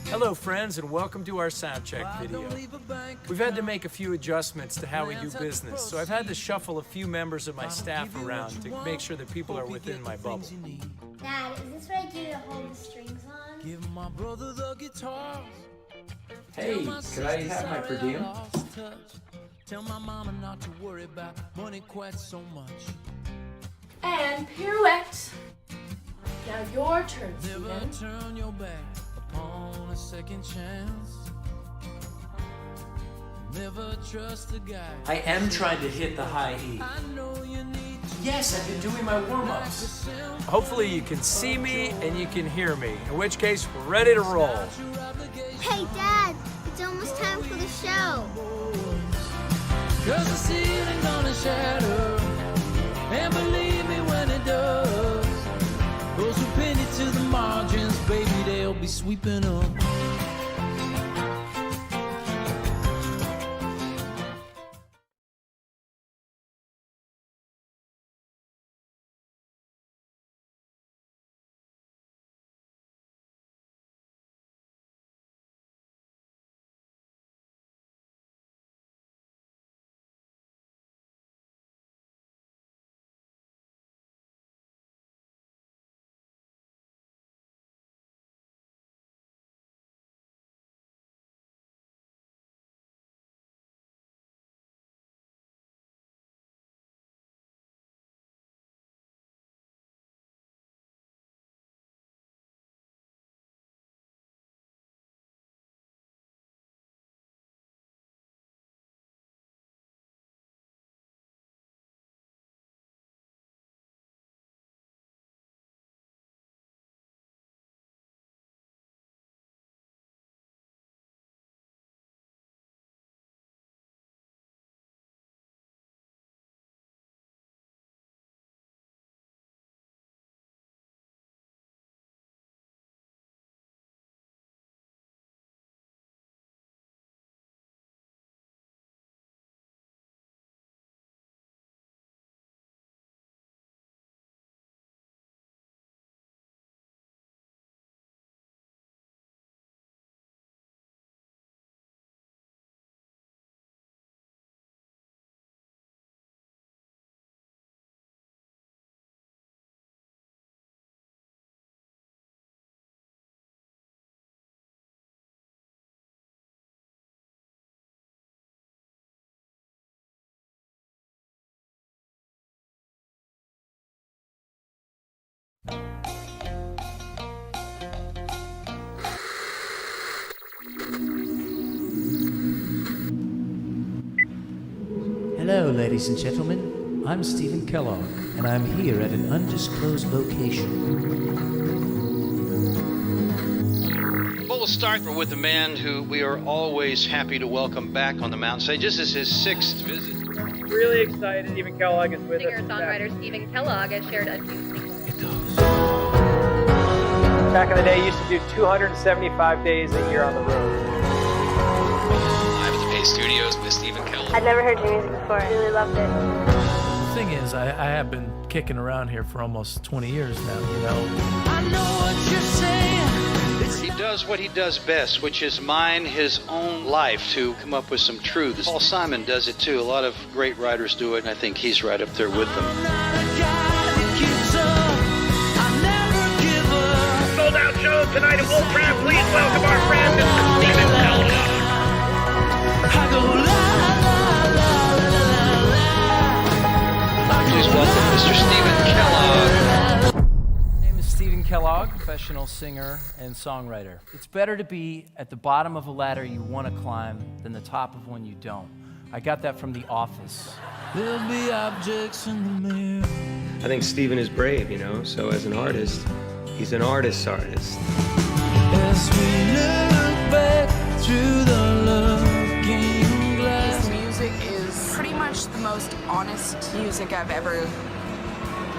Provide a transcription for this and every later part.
Hello friends, and welcome to our sound check video. We've had to make a few adjustments to how we do business, so I've had to shuffle a few members of my staff around to make sure that people are within my bubble. Dad, is this what I do to hold the strings on? Give my brother the guitar. Hey, could I have my per diem? Tell my mama not to worry about money quite so much. And pirouette. Now your turn, Never Stephen. turn your back upon a second chance. Never trust a guy. I am trying to hit the high E. I know you need to. Yes, I've been doing my warm-ups. Hopefully you can see me and you can hear me, in which case we're ready to roll. Hey, Dad, it's almost time for the show. Cause the ceiling gonna shatter. And believe me when it does, those who pin it to the margins, baby, they'll be sweeping up. Hello, ladies and gentlemen. I'm Stephen Kellogg, and I'm here at an undisclosed location. Well, we'll start with a man who we are always happy to welcome back on the mountain stage. This is his 6th visit. Really excited. Stephen Kellogg is with us. Singer-songwriter Stephen Kellogg has shared a few singles. It goes. Back in the day, used to do 275 days a year on the road. I'm at the Bay Studios with Stephen Kellogg. I'd never heard your music before. I really loved it. The thing is, I have been kicking around here for almost 20 years now, you know. I know what you're saying. He does what he does best, which is mine his own life to come up with some truths. Paul Simon does it too. A lot of great writers do it, and I think he's right up there with them. I'm not a guy that keeps up. I never give up. Sold out show tonight at Wolfcraft. Please welcome our friend, Mr. Stephen Kellogg. I go la la la la la la. Please welcome Mr. Stephen Kellogg. My name is Stephen Kellogg, professional singer and songwriter. It's better to be at the bottom of a ladder you want to climb than the top of one you don't. I got that from The Office. There'll be objects in the mirror. I think Stephen is brave, you know, so as an artist, he's an artist's artist. As we look back through the looking glass. His music is pretty much the most honest music I've ever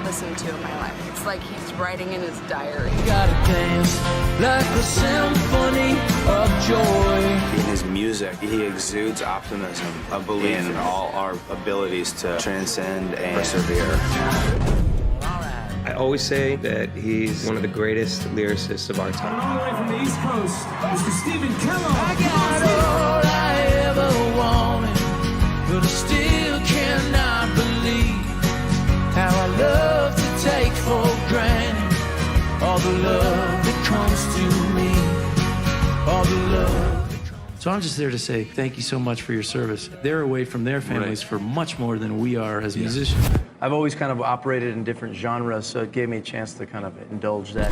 listened to in my life. It's like he's writing in his diary. Gotta dance like a symphony of joy. In his music, he exudes optimism, a belief in all our abilities to transcend and persevere. I always say that he's one of the greatest lyricists of our time. All the way from the East Coast, Mr. Stephen Kellogg. I got all I ever wanted, but I still cannot believe how I love to take for granted all the love that comes to me, all the love. So I'm just there to say thank you so much for your service. They're away from their families for much more than we are as musicians. I've always kind of operated in different genres, so it gave me a chance to kind of indulge that.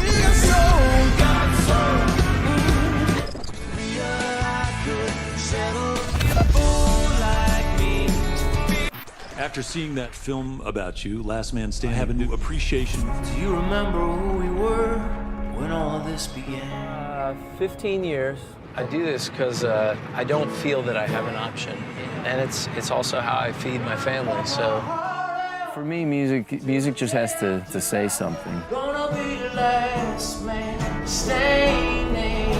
After seeing that film about you, Last Man Standing, I have a new appreciation. Do you remember who we were when all this began? 15 years. I do this because I don't feel that I have an option, and it's also how I feed my family. So, for me, music just has to say something. Gonna be the last man standing.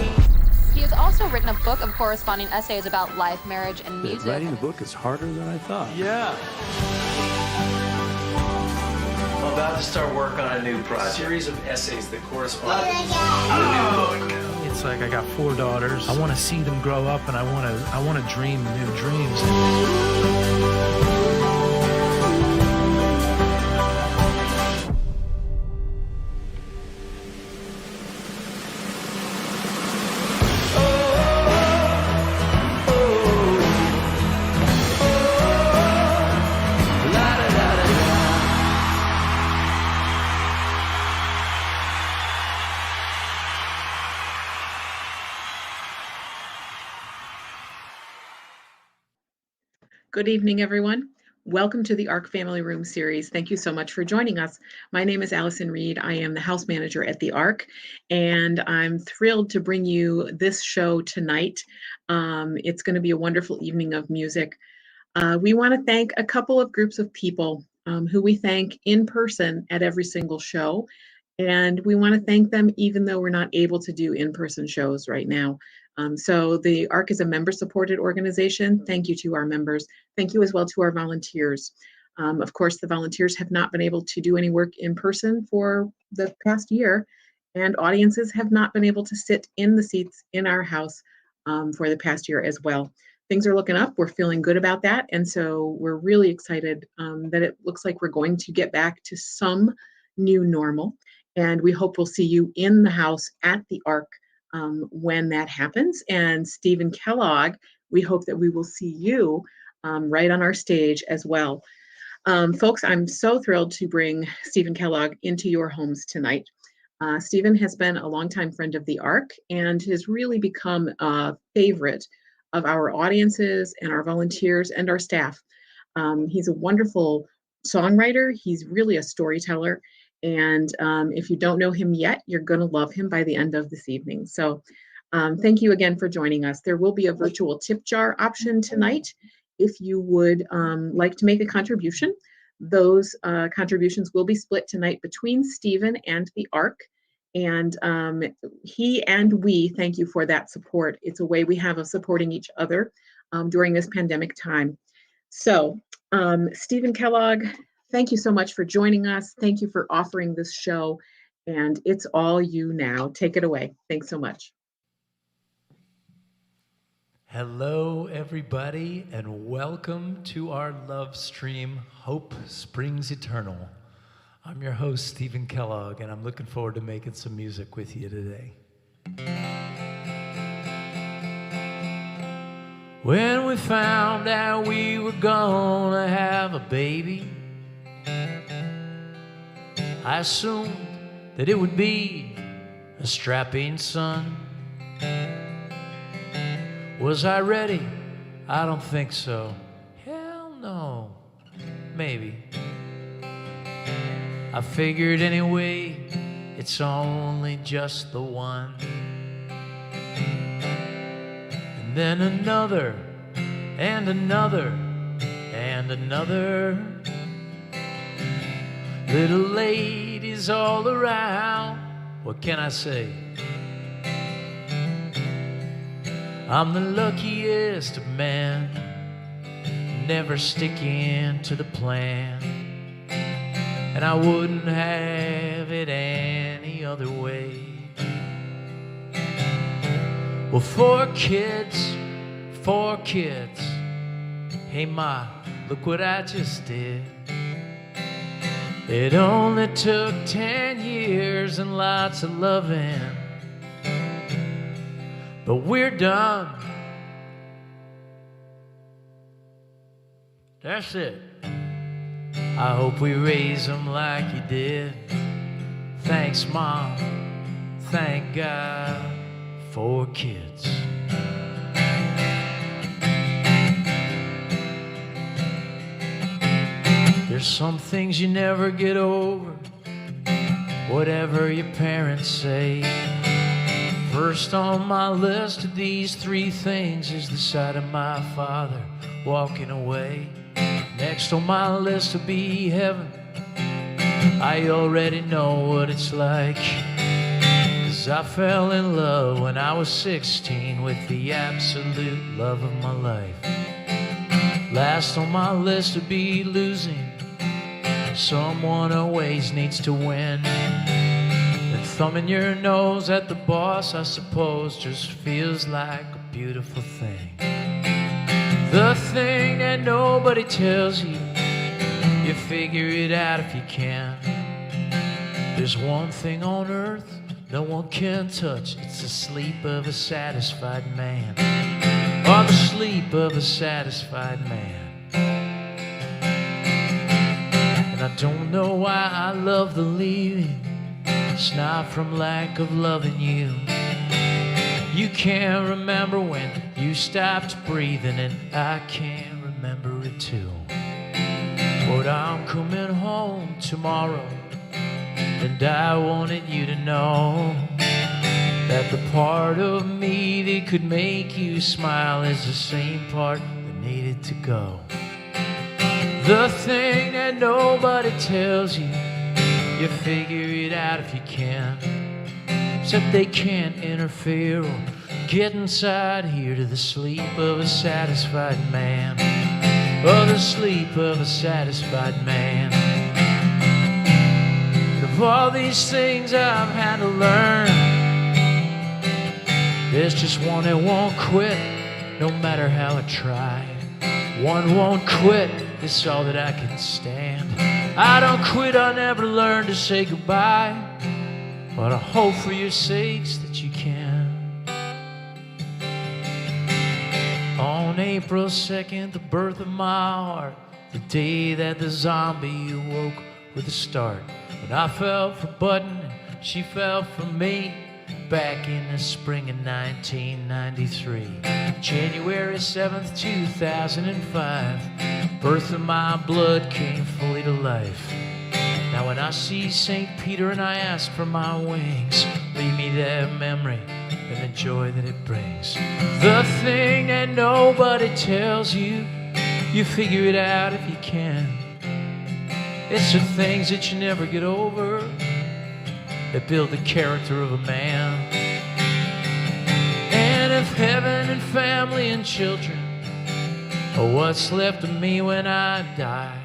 He has also written a book of corresponding essays about life, marriage, and music. Writing the book is harder than I thought. Yeah. I'm about to start work on a new project. A series of essays that correspond to a new book. It's like I got 4 daughters. I want to see them grow up, and I want to dream new dreams. Good evening, everyone. Welcome to the ARC Family Room series. Thank you so much for joining us. My name is Allison Reed. I am the house manager at the ARC, and I'm thrilled to bring you this show tonight. It's going to be a wonderful evening of music. We want to thank a couple of groups of people who we thank in person at every single show, and we want to thank them even though we're not able to do in-person shows right now. So the ARC is a member-supported organization. Thank you to our members. Thank you as well to our volunteers. Of course, the volunteers have not been able to do any work in person for the past year, and audiences have not been able to sit in the seats in our house for the past year as well. Things are looking up. We're feeling good about that, and so we're really excited that it looks like we're going to get back to some new normal, and we hope we'll see you in the house at the ARC when that happens. And Stephen Kellogg, we hope that we will see you right on our stage as well. Folks, I'm so thrilled to bring Stephen Kellogg into your homes tonight. Stephen has been a longtime friend of the ARC and has really become a favorite of our audiences and our volunteers and our staff. He's a wonderful songwriter. He's really a storyteller. And if you don't know him yet, you're going to love him by the end of this evening. So thank you again for joining us. There will be a virtual tip jar option tonight. If you would like to make a contribution, those contributions will be split tonight between Stephen and the ARC. And he and we thank you for that support. It's a way we have of supporting each other during this pandemic time. So Stephen Kellogg, thank you so much for joining us. Thank you for offering this show, and it's all you now. Take it away. Thanks so much. Hello, everybody, and welcome to our love stream, Hope Springs Eternal. I'm your host, Stephen Kellogg, and I'm looking forward to making some music with you today. When we found out we were gonna have a baby, I assumed that it would be a strapping son. Was I ready? I don't think so. Hell no. Maybe. I figured anyway, it's only just the one. And then another, and another, and another. Little ladies all around, what can I say? I'm the luckiest of men, never sticking to the plan. and I wouldn't have it any other way. Well, 4 kids, 4 kids. Hey Ma, look what I just did. It only took 10 years and lots of loving, but we're done. That's it. I hope we raise them like you did. Thanks, Mom. Thank God. 4 kids. There's some things you never get over, whatever your parents say. First on my list of these 3 things is the sight of my father walking away. Next on my list will be heaven. I already know what it's like, 'cause I fell in love when I was 16 with the absolute love of my life. Last on my list will be losing. Someone always needs to win. And thumbing your nose at the boss, I suppose, just feels like a beautiful thing. The thing that nobody tells you, you figure it out if you can. There's one thing on earth no one can touch. It's the sleep of a satisfied man. Or the sleep of a satisfied man. And I don't know why I love the leaving. It's not from lack of loving you. You can't remember when you stopped breathing, and I can't remember it too. But I'm coming home tomorrow, and I wanted you to know that the part of me that could make you smile is the same part that needed to go. The thing that nobody tells you, you figure it out if you can. Except they can't interfere or get inside here to the sleep of a satisfied man. Oh, the sleep of a satisfied man. And of all these things I've had to learn, there's just one that won't quit, no matter how I try. One won't quit, it's all that I can stand. I don't quit, I'll never learn to say goodbye, but I hope for your sakes that you can. On April 2nd, the birth of my heart, the day that the zombie awoke with a start. When I fell for Button and she fell for me, back in the spring of 1993. January 7th, 2005, birth of my blood came fully to life. Now when I see St. Peter and I ask for my wings, leave me that memory and the joy that it brings. The thing that nobody tells you, you figure it out if you can. It's the things that you never get over that build the character of a man. And if heaven and family and children are what's left of me when I die,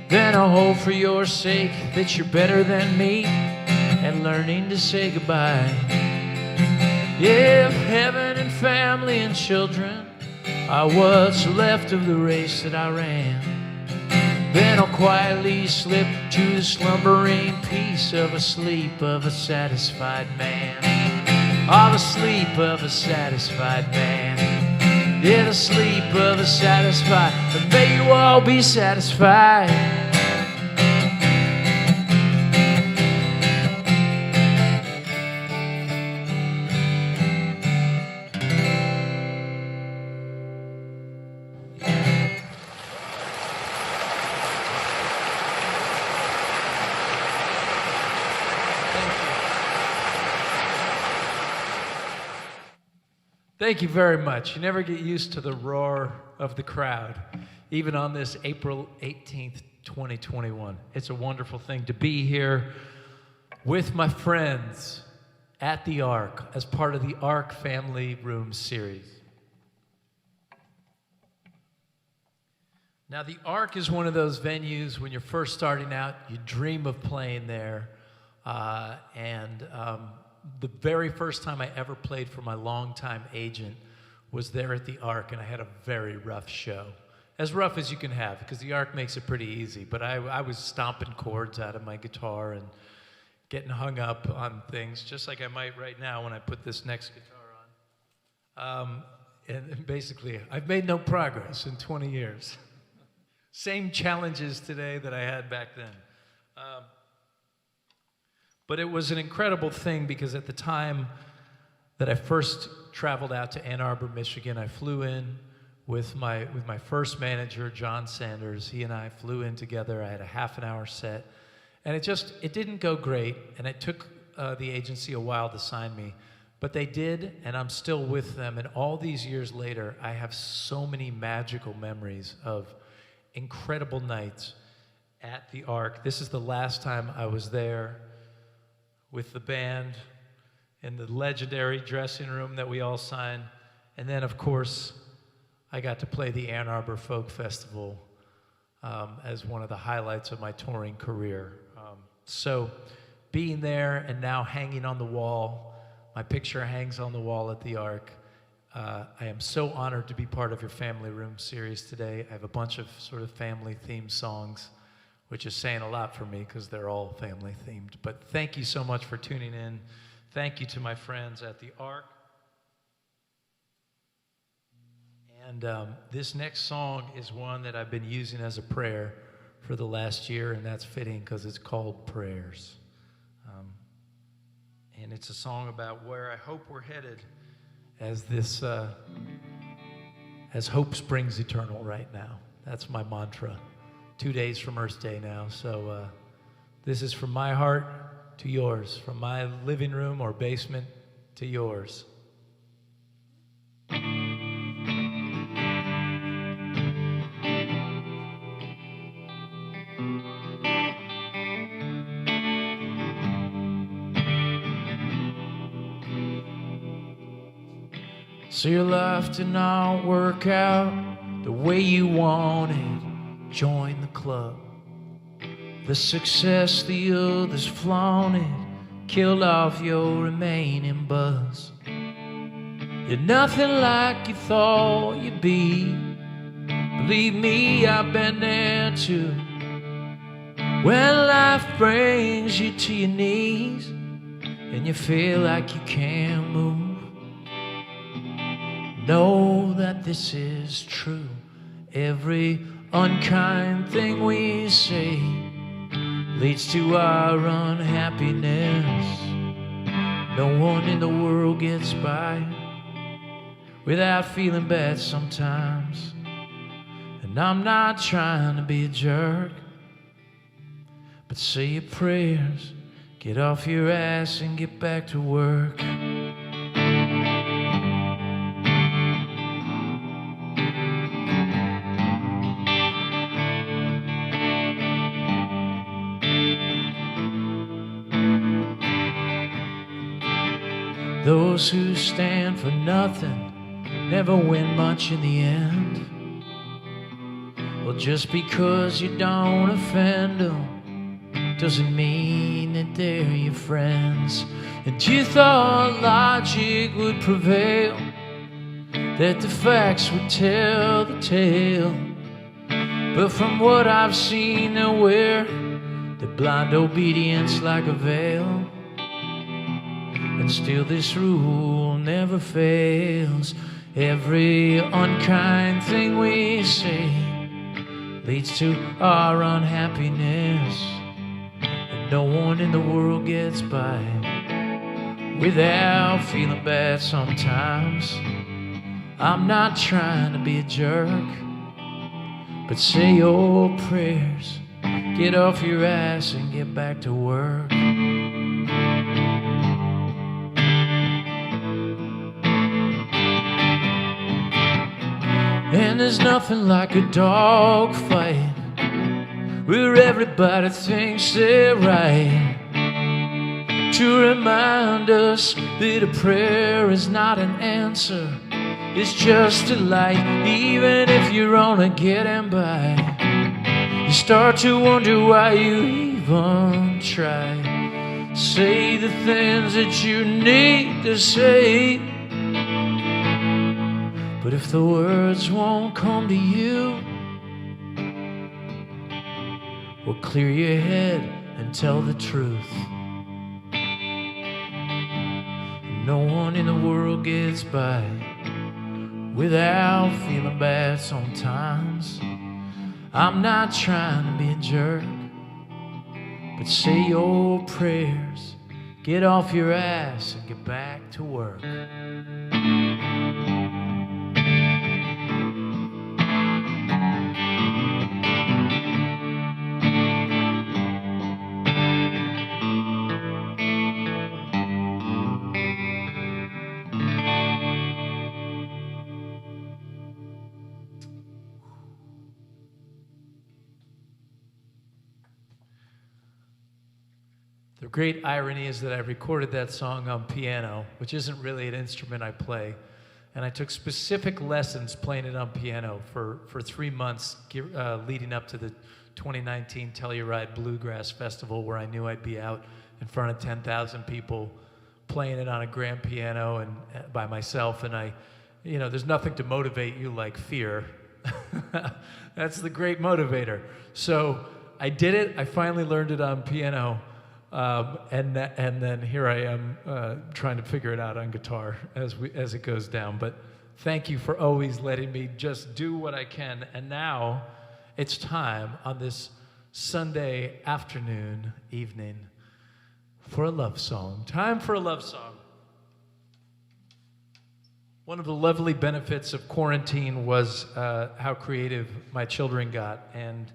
then I hope for your sake that you're better than me and learning to say goodbye. Yeah, if heaven and family and children are what's left of the race that I ran, then I'll quietly slip to the slumbering peace of a sleep of a satisfied man. Oh, the sleep of a satisfied man. Yeah, the sleep of a satisfied. And may you all be satisfied. Thank you very much. You never get used to the roar of the crowd, even on this April 18th, 2021. It's a wonderful thing to be here with my friends at the Ark as part of the Ark Family Room series. Now, the Ark is one of those venues when you're first starting out, you dream of playing there. The very first time I ever played for my longtime agent was there at the Ark, and I had a very rough show. As rough as you can have, because the Ark makes it pretty easy. But I was stomping chords out of my guitar and getting hung up on things, just like I might right now when I put this next guitar on. And basically, I've made no progress in 20 years. Same challenges today that I had back then. But it was an incredible thing because at the time that I first traveled out to Ann Arbor, Michigan, I flew in with my first manager, John Sanders. He and I flew in together. I had a half an hour set. And it didn't go great, and it took the agency a while to sign me. But they did, and I'm still with them. And all these years later, I have so many magical memories of incredible nights at the Ark. This is the last time I was there with the band in the legendary dressing room that we all signed. And then, of course, I got to play the Ann Arbor Folk Festival as one of the highlights of my touring career. So being there and now hanging on the wall, my picture hangs on the wall at the Ark. I am so honored to be part of your Family Room series today. I have a bunch of sort of family-themed songs, which is saying a lot for me because they're all family-themed. But thank you so much for tuning in. Thank you to my friends at the Ark. And this next song is one that I've been using as a prayer for the last year, and that's fitting because it's called Prayers. And it's a song about where I hope we're headed as hope springs eternal right now. That's my mantra. 2 days from Earth Day now. So this is from my heart to yours, from my living room or basement to yours. So your life did not work out the way you wanted. Join the club. The success the others flaunted killed off your remaining buzz. You're nothing like you thought you'd be. Believe me, I've been there too. When life brings you to your knees and you feel like you can't move, know that this is true. Every unkind thing we say leads to our unhappiness. No one in the world gets by without feeling bad sometimes. And I'm not trying to be a jerk, but say your prayers, get off your ass and get back to work. Those who stand for nothing never win much in the end. Well, just because you don't offend them doesn't mean that they're your friends. And you thought logic would prevail, that the facts would tell the tale. But from what I've seen, they wear the blind obedience like a veil. And still this rule never fails. Every unkind thing we say leads to our unhappiness. And no one in the world gets by without feeling bad sometimes. I'm not trying to be a jerk, but say your prayers, get off your ass and get back to work. And there's nothing like a dog fight where everybody thinks they're right, to remind us that a prayer is not an answer, it's just a light, even if you're only getting by. start to wonder why you even try. Say the things that you need to say. But if the words won't come to you, well, clear your head and tell the truth. No one in the world gets by without feeling bad sometimes. I'm not trying to be a jerk, but say your prayers, get off your ass and get back to work. The great irony is that I recorded that song on piano, which isn't really an instrument I play. And I took specific lessons playing it on piano for 3 months leading up to the 2019 Telluride Bluegrass Festival, where I knew I'd be out in front of 10,000 people playing it on a grand piano and by myself. And there's nothing to motivate you like fear. That's the great motivator. So I did it. I finally learned it on piano. And then here I am trying to figure it out on guitar as it goes down. But thank you for always letting me just do what I can. And now it's time on this Sunday afternoon, evening, for a love song. Time for a love song. One of the lovely benefits of quarantine was how creative my children got. And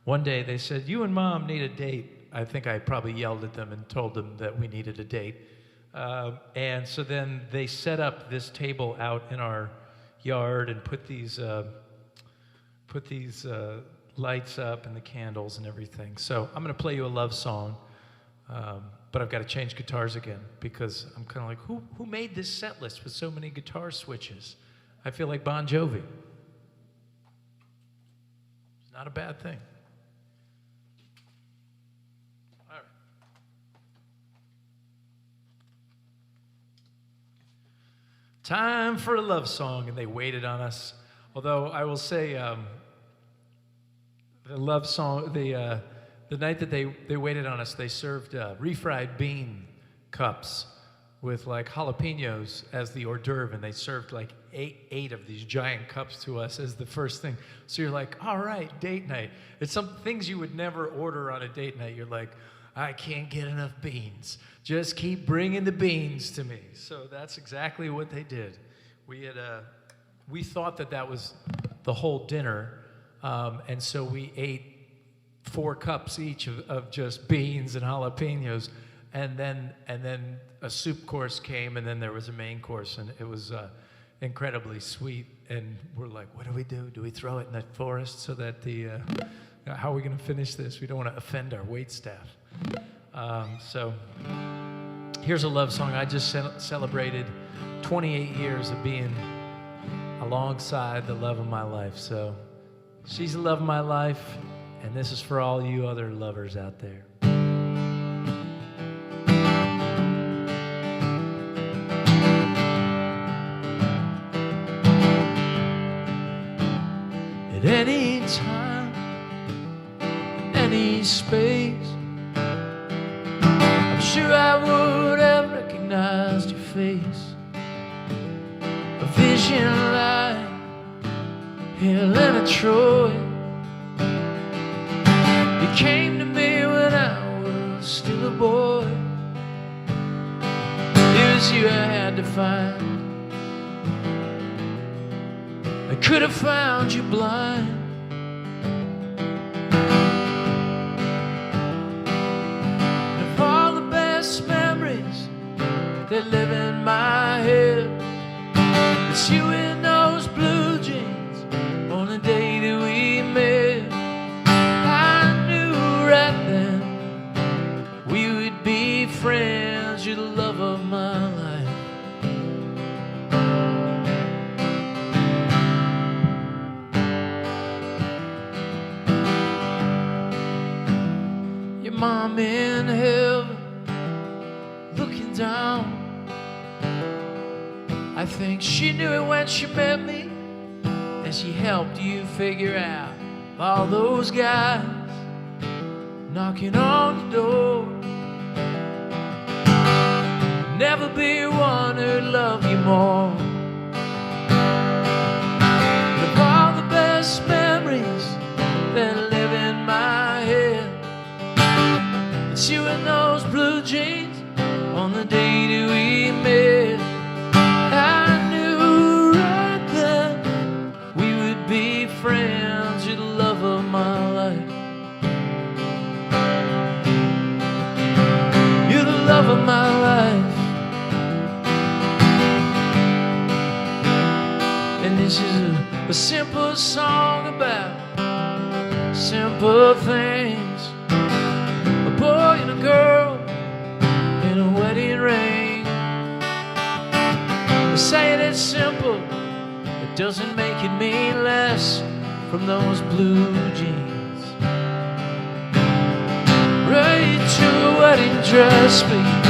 one day they said, "You and Mom need a date." I think I probably yelled at them and told them that we needed a date. And so then they set up this table out in our yard and put these lights up and the candles and everything. So I'm going to play you a love song, but I've got to change guitars again because I'm kind of like, who made this set list with so many guitar switches? I feel like Bon Jovi. It's not a bad thing. Time for a love song, and they waited on us. Although I will say, the love song, the night that they waited on us, they served refried bean cups with like jalapenos as the hors d'oeuvre, and they served like eight of these giant cups to us as the first thing. So you're like, all right, date night. It's some things you would never order on a date night. You're like, I can't get enough beans. Just keep bringing the beans to me. So that's exactly what they did. We thought that was the whole dinner, and so we ate 4 cups each of just beans and jalapenos, and then a soup course came, and then there was a main course, and it was incredibly sweet. And we're like, what do? Do we throw it in the forest so that how are we going to finish this? We don't want to offend our waitstaff. So here's a love song. I just celebrated 28 years of being alongside the love of my life. So she's the love of my life, and this is for all you other lovers out there. At any time, any space, I'm sure I would have recognized your face. A vision like Helena Troy. You came to me when I was still a boy. It was you I had to find. I could have found you blind. And of all the best memories that live in my head, it's you in those blue jeans on the day that we met. I knew right then we would be friends. You're the love of my life. mom in heaven looking down. I think she knew it when she met me, and she helped you figure out all those guys knocking on your door. Never be one who'd love you more. But of all the best memories that live in my head, it's you in those blue jeans on the day that we met. I knew right then we would be friends. You're the love of my life. You're the love of my life. And this is a simple song about simple things. A boy and a girl in a wedding ring. They say it's simple, it doesn't make it mean less from those blue jeans. Right to a wedding dress, baby.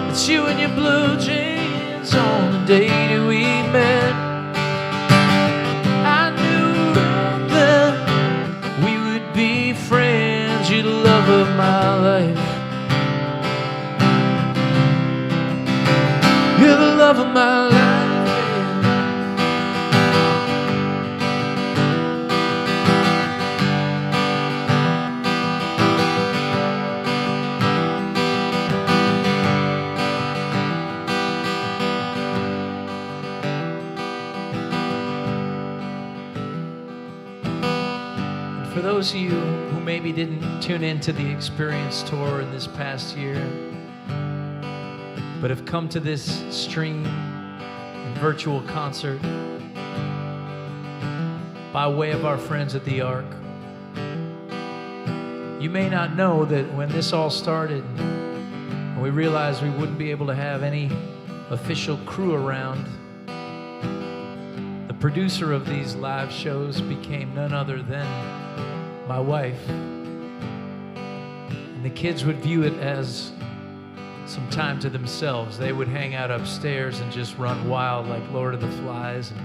It's you in your blue jeans on the day that we met. I knew then we would be friends. You're the love of my life. You're the love of my life. For those of you who maybe didn't tune into the Experience Tour in this past year, but have come to this stream and virtual concert by way of our friends at the Ark, you may not know that when this all started, and we realized we wouldn't be able to have any official crew around, the producer of these live shows became none other than my wife. And the kids would view it as some time to themselves. They would hang out upstairs and just run wild like Lord of the Flies, and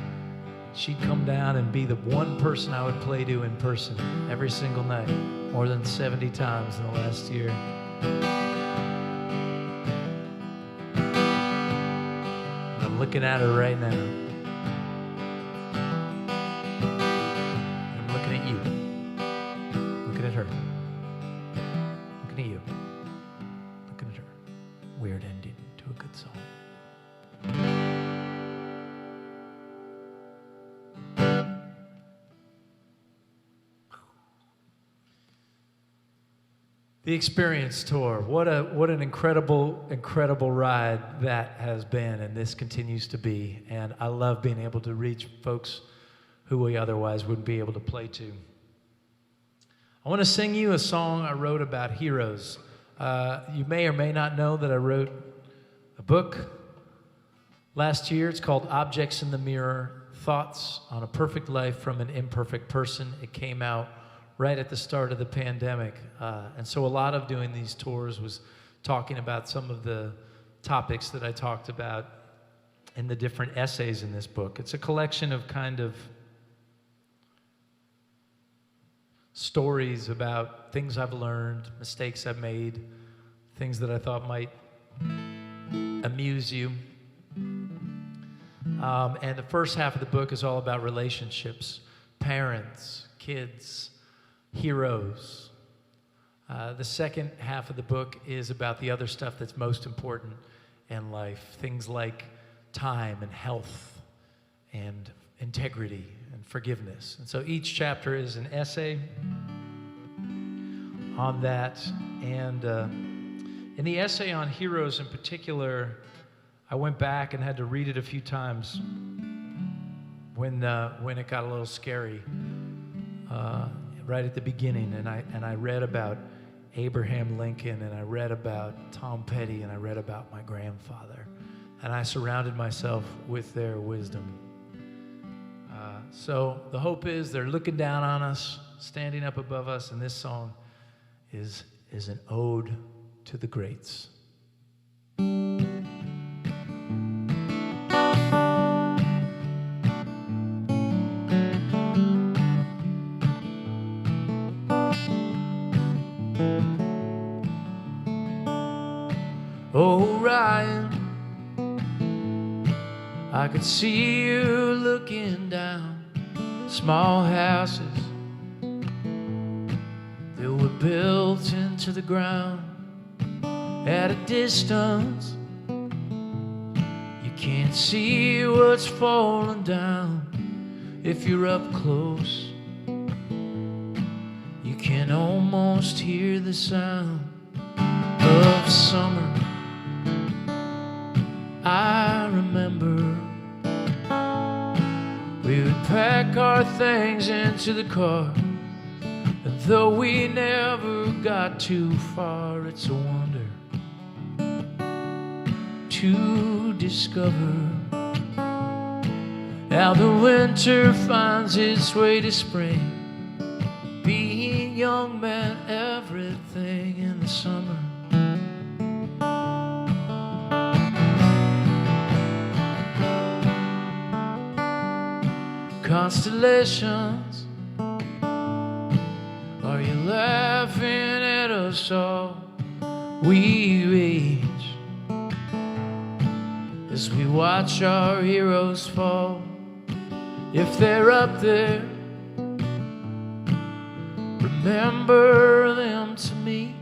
she'd come down and be the one person I would play to in person every single night, more than 70 times in the last year. And I'm looking at her right now. I'm looking at you. Looking at her. Looking at you. Looking at her. Weird ending to a good song. The Experience Tour. What an incredible ride that has been, and this continues to be. And I love being able to reach folks who we otherwise wouldn't be able to play to. I want to sing you a song I wrote about heroes. You may or may not know that I wrote a book last year. It's called Objects in the Mirror, Thoughts on a Perfect Life from an Imperfect Person. It came out right at the start of the pandemic. And so a lot of doing these tours was talking about some of the topics that I talked about in the different essays in this book. It's a collection of kind of stories about things I've learned, mistakes I've made, things that I thought might amuse you. And the first half of the book is all about relationships, parents, kids, heroes. The second half of the book is about the other stuff that's most important in life, things like time and health and integrity and forgiveness. And so each chapter is an essay on that. And in the essay on heroes in particular, I went back and had to read it a few times when it got a little scary. right at the beginning, and I read about Abraham Lincoln, and I read about Tom Petty, and I read about my grandfather, and I surrounded myself with their wisdom. So the hope is they're looking down on us, standing up above us, and this song is an ode to the greats. Oh, Ryan, I could see you looking down. Small houses that were built into the ground. At a distance, you can't see what's falling down. If you're up close, you can almost hear the sound of summer. I remember we would pack our things into the car, and though we never got too far, it's a wonder to discover how the winter finds its way to spring. Being young meant everything in the summer. Constellations, are you laughing at us all? We rage as we watch our heroes fall. If they're up there, remember them to me,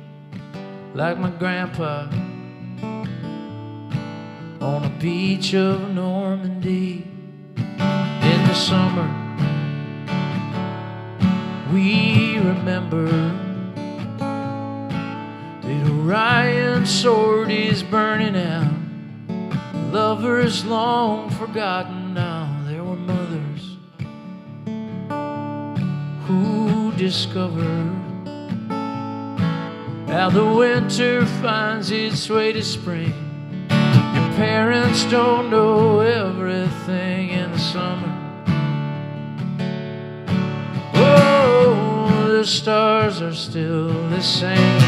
like my grandpa on a beach of Normandy. In the summer, we remember that Orion's sword is burning out. Lovers long forgotten now. There were mothers who discovered how the winter finds its way to spring. Your parents don't know everything in the summer. Oh, the stars are still the same.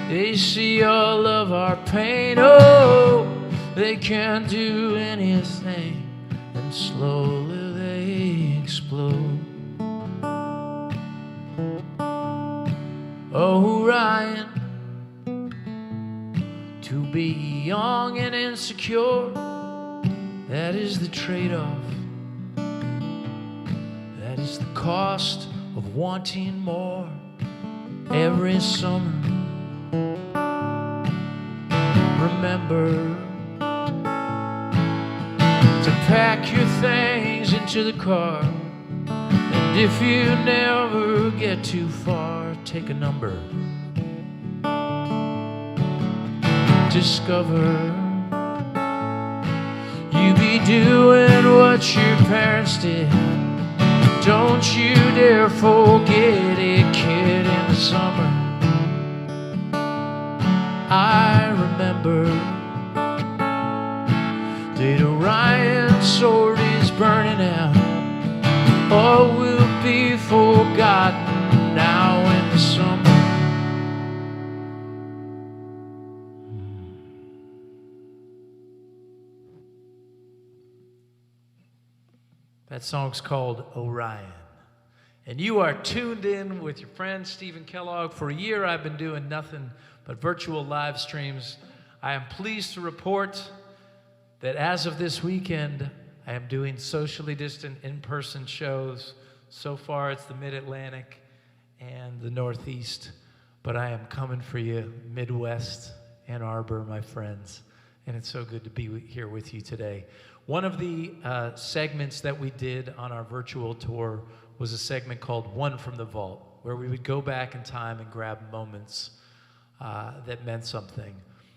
They see all of our pain. Oh, they can't do anything, and slowly they explode. Oh, Ryan, to be young and insecure, that is the trade-off. That is the cost of wanting more every summer. Remember to pack your things into the car, and if you never get too far, take a number. Discover you be doing what your parents did. Don't you dare forget it, kid. In the summer, I remember that Orion's sword is burning out. All will be forgotten now in the summer. That song's called Orion. And you are tuned in with your friend Stephen Kellogg. For a year, I've been doing nothing but virtual live streams. I am pleased to report that as of this weekend, I am doing socially distant in-person shows. So far, it's the Mid-Atlantic and the Northeast, but I am coming for you, Midwest, Ann Arbor, my friends, and it's so good to be here with you today. One of the segments that we did on our virtual tour was a segment called One from the Vault, where we would go back in time and grab moments that meant something.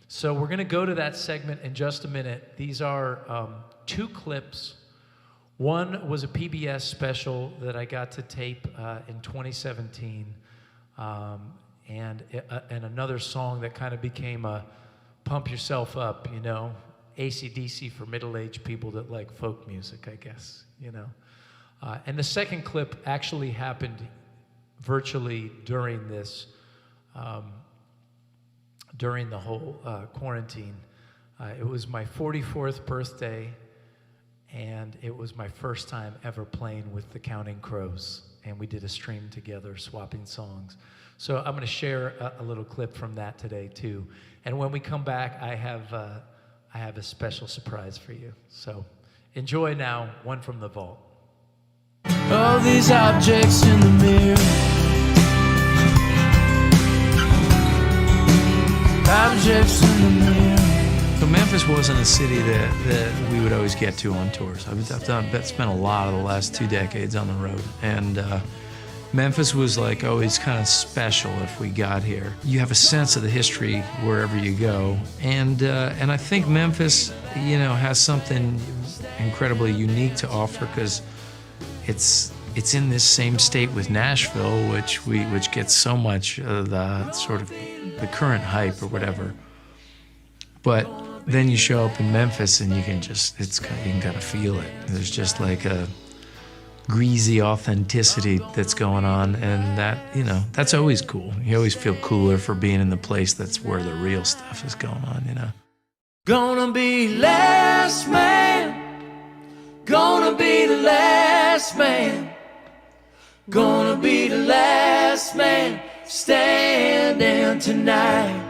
So we're going to go to that segment in just a minute. These are two clips One was a PBS special that I got to tape in 2017, and another song that kind of became a pump yourself up, you know, AC/DC for middle-aged people that like folk music, I guess, you know. And the second clip actually happened virtually during this, during the whole quarantine. It was my 44th birthday, and it was my first time ever playing with the Counting Crows, and we did a stream together, swapping songs. So I'm gonna share a little clip from that today too. And when we come back, I have a special surprise for you. So enjoy now, One from the Vault. All these objects in the mirror, objects in the mirror. So Memphis wasn't a city that we would always get to on tours. I've spent a lot of the last 2 decades on the road, and Memphis was like always kind of special if we got here. You have a sense of the history wherever you go, and I think Memphis, you know, has something incredibly unique to offer because it's in this same state with Nashville, which gets so much of the sort of the current hype or whatever. But then you show up in Memphis and you can kind of feel it. There's just like a greasy authenticity that's going on, and that, you know, that's always cool. You always feel cooler for being in the place that's where the real stuff is going on, you know. Gonna be last man, gonna be the last man, gonna be the last man standing tonight.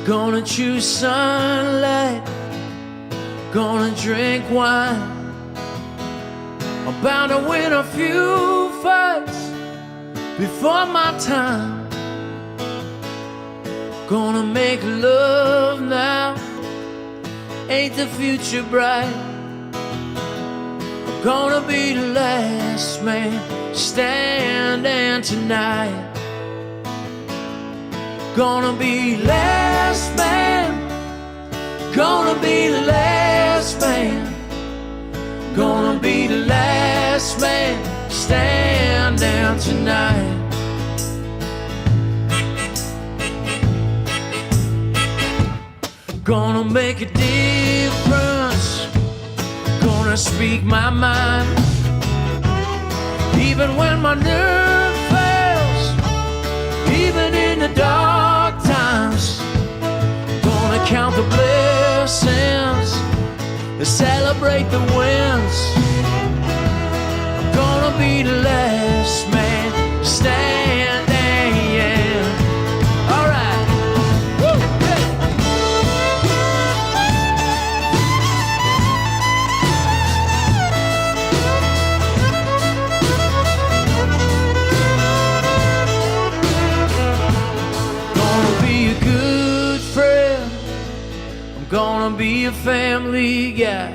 Gonna choose sunlight, gonna drink wine. I'm bound to win a few fights before my time. Gonna make love now, ain't the future bright? I'm gonna be the last man standing tonight. Gonna be last man, gonna be the last man, gonna be the last man standing tonight. Gonna make a difference, gonna speak my mind, even when my nerve fails, even in the dark times. Gonna count the blessings and celebrate the wins. I'm gonna be the last man standing. All right. Woo! Hey. Gonna be a good friend, I'm gonna be a family guy.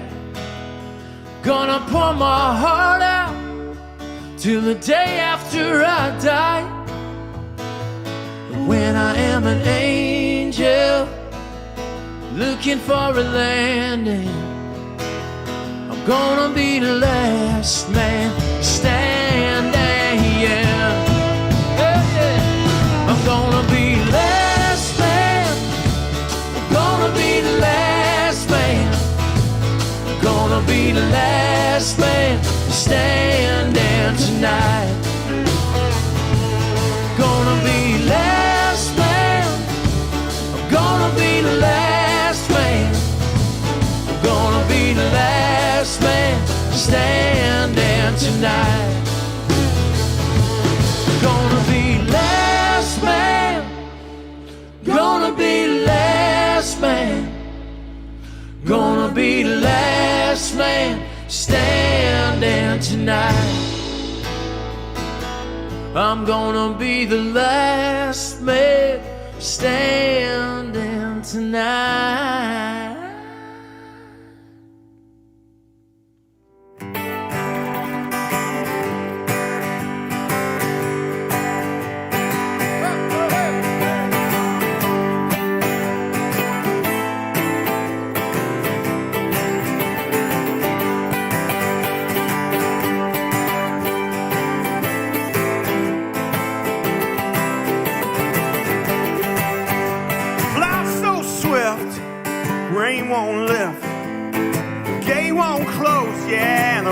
Gonna pour my heart out till the day after I die. When I am an angel looking for a landing, I'm gonna be the last man standing. Yeah. I'm gonna be last man, I'm gonna be the last man, gonna be the last man standing tonight. Gonna be last man, I'm gonna be the last man, I'm gonna be the last man standing tonight. Gonna be last man, gonna be the last man, gonna be the last man standing tonight. I'm gonna be the last man standing tonight.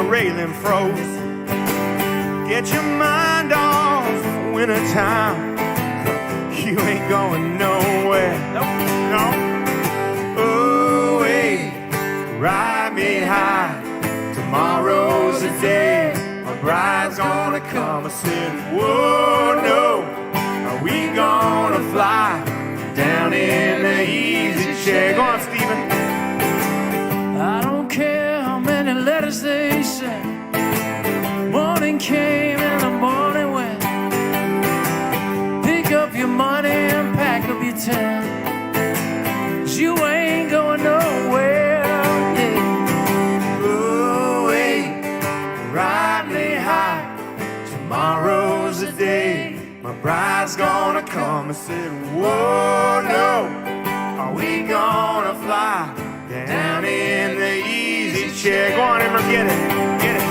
the railing froze. Get your mind off wintertime. You ain't going nowhere. No. O.A. ride me high. Tomorrow's the day my bride's gonna come. I said, whoa, no. Are we gonna fly down in the easy chair? Go on, Stephen. I don't care how many letters they sent. Morning came and the morning went. Pick up your money and pack up your tent. 'Cause you ain't going nowhere, yeah. O.A. ride me high. Tomorrow's the day my bride's gonna come. I said, whoa, no. Are we gonna fly down in the easy chair? Go on, Emma, get it. Get it.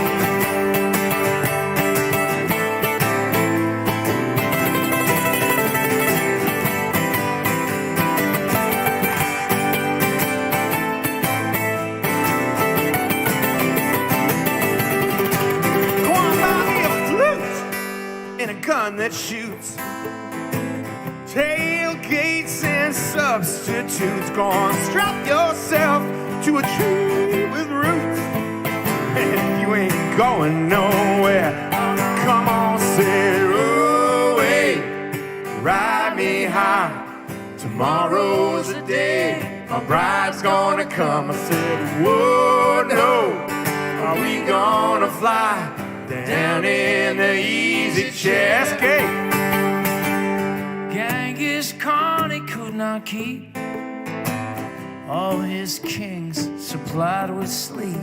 Gun that shoots, tailgates and substitutes. Go on, strap yourself to a tree with roots, and you ain't going nowhere. Come on, say, O.A. ride me high. Tomorrow's the day my bride's gonna come. I said, whoa, no. Are we gonna fly down in the easy chair? Escape. Genghis Khan, he could not keep all his kings supplied with sleep.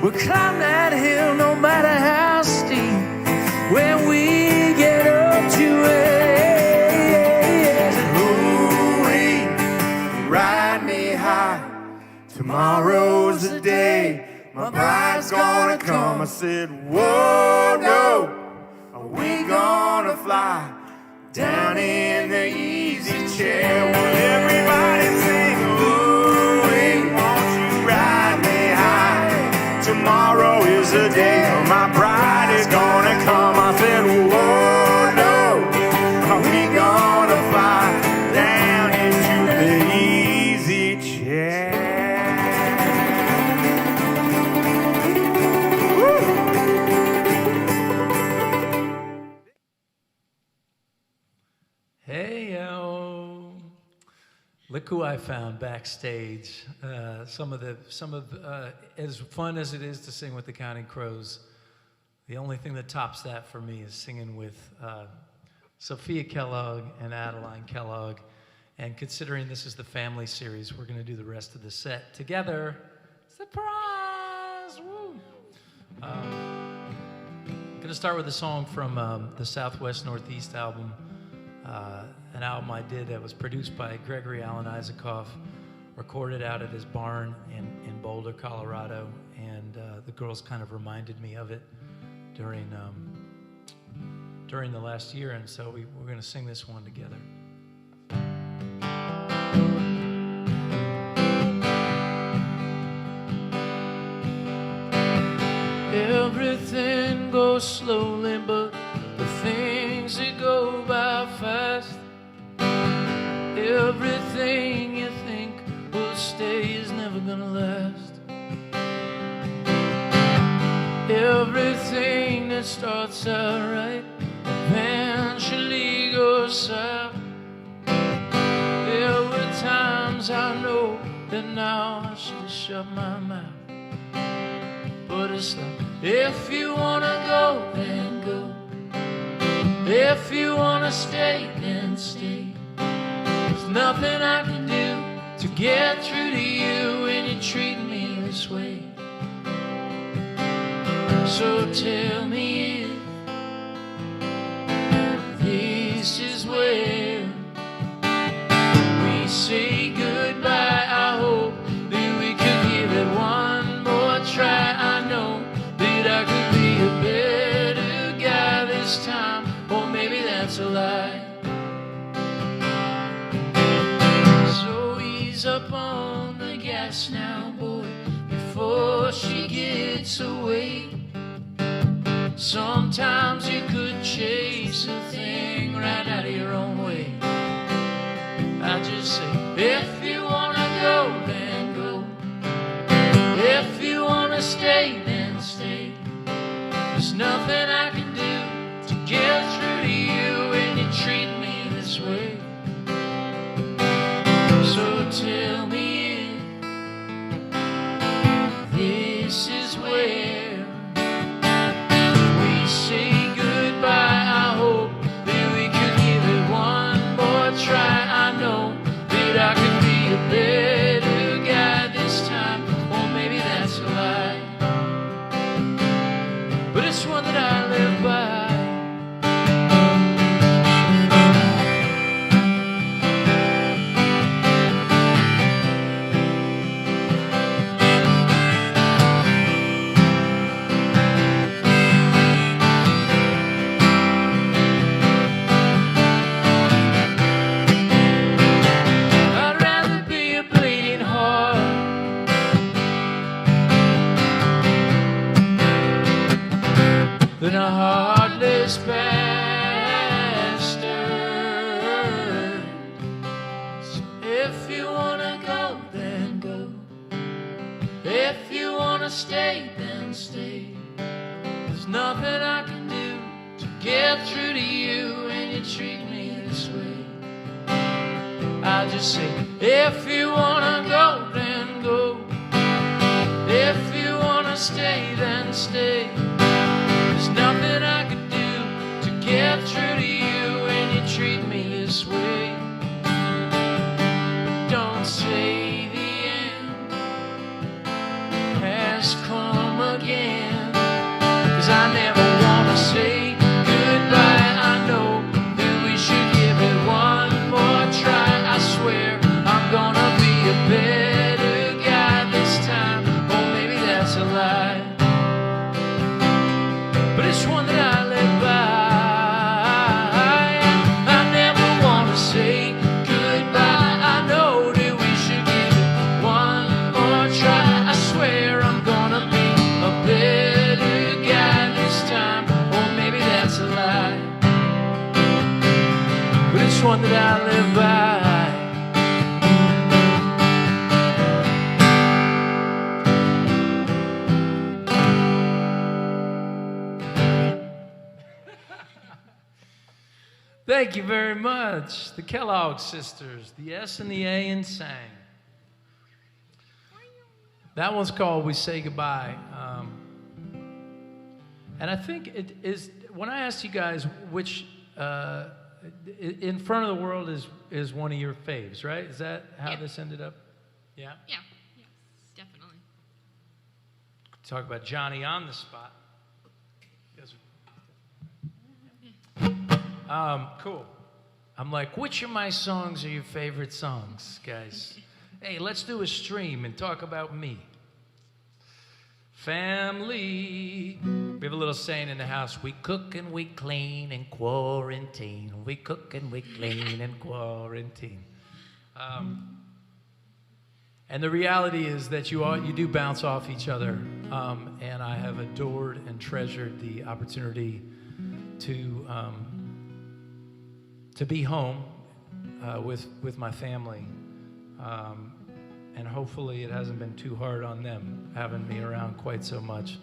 We'll climb that hill no matter how steep. When we get up to it, O.A. ride me high. Tomorrow's the day my bride's gonna come. I said, whoa, no. Are we gonna fly down in the easy chair? Will everybody sing, O.A. won't you ride me high? Tomorrow is the day my bride is gonna come. I said, whoa, no. Are we gonna fly down into the easy chair? Hey-o. Look who I found backstage. Some of as fun as it is to sing with the Counting Crows, the only thing that tops that for me is singing with Sophia Kellogg and Adeline Kellogg. And considering this is the family series, we're going to do the rest of the set together. Surprise! Woo! I'm going to start with a song from the Southwest Northeast album. An album I did that was produced by Gregory Alan Isaacoff, recorded out at his barn in Boulder, Colorado, and the girls kind of reminded me of it during the last year, and so we're going to sing this one together. everything goes slowly, but the things that go by fast. Everything you think will stay is never gonna last. Everything that starts out right eventually goes south. There were times I know that now I should have shut my mouth. But it's like, if you wanna go, then go. If you wanna stay, then stay. There's nothing I can do to get through to you when you treat me this way. So tell me if this is where we say goodbye. I hope that we could give it one more try. I know that I could be a better guy this time, or maybe that's a lie. So ease up on the gas now, boy, before she gets away. Sometimes you could chase a thing right out of your own way. I just say, if you wanna go, then go. If you wanna stay, then stay. There's nothing I can do to get through to you when you treat me this way. So tell me if this is where we say goodbye. I hope that we could give it one more try. I know that I could be a better guy this time, or maybe that's a lie. But it's one that I live by. I'd rather be a bleeding heart than a heartless bastard. So if you wanna go, then go. If you wanna stay, then stay. There's nothing I can do to get through to you when you treat me this way. I just say, if you wanna go, then go. If you wanna stay, then stay. There's nothing I can do to get through to you when you treat me this way. But don't say the end has come again, 'cause I never wanna say goodbye. I know that we should give it one more try. I swear I'm gonna be a better guy this time, or maybe that's a lie. But it's one that I live by. I never wanna say goodbye. I know that we should give it one more try. I swear I'm gonna be a better guy this time, or maybe that's a lie. But it's one that I live by. Thank you very much. The Kellogg sisters, the S and the A in sang. That one's called We Say Goodbye. And I think it is, when I asked you guys which, In Front of the World is one of your faves, right? Is that how this ended up? Yeah? Yeah, yes, definitely. Talk about Johnny on the spot. Cool. I'm like, which of my songs are your favorite songs, guys? Hey, let's do a stream and talk about me. Family. We have a little saying in the house. We cook and we clean in quarantine. We cook and we clean in quarantine. And the reality is that you do bounce off each other. And I have adored and treasured the opportunity to be home with my family. And hopefully it hasn't been too hard on them having me around quite so much.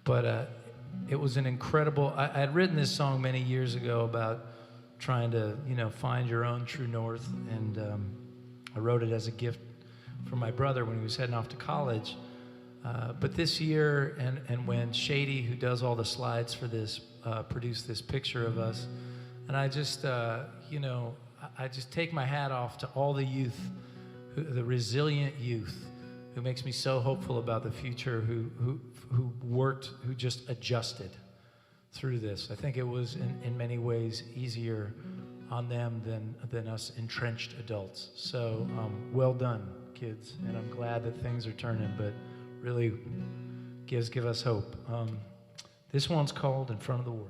But it was an incredible, I had written this song many years ago about trying to, find your own true north. And I wrote it as a gift for my brother when he was heading off to college. But this year, and when Shady, who does all the slides for this, produced this picture of us, and I just, I just take my hat off to all the youth, the resilient youth, who makes me so hopeful about the future, who worked, who just adjusted through this. I think it was in many ways easier on them than us entrenched adults. So well done, kids, and I'm glad that things are turning, but really give us hope. This one's called In Front of the World.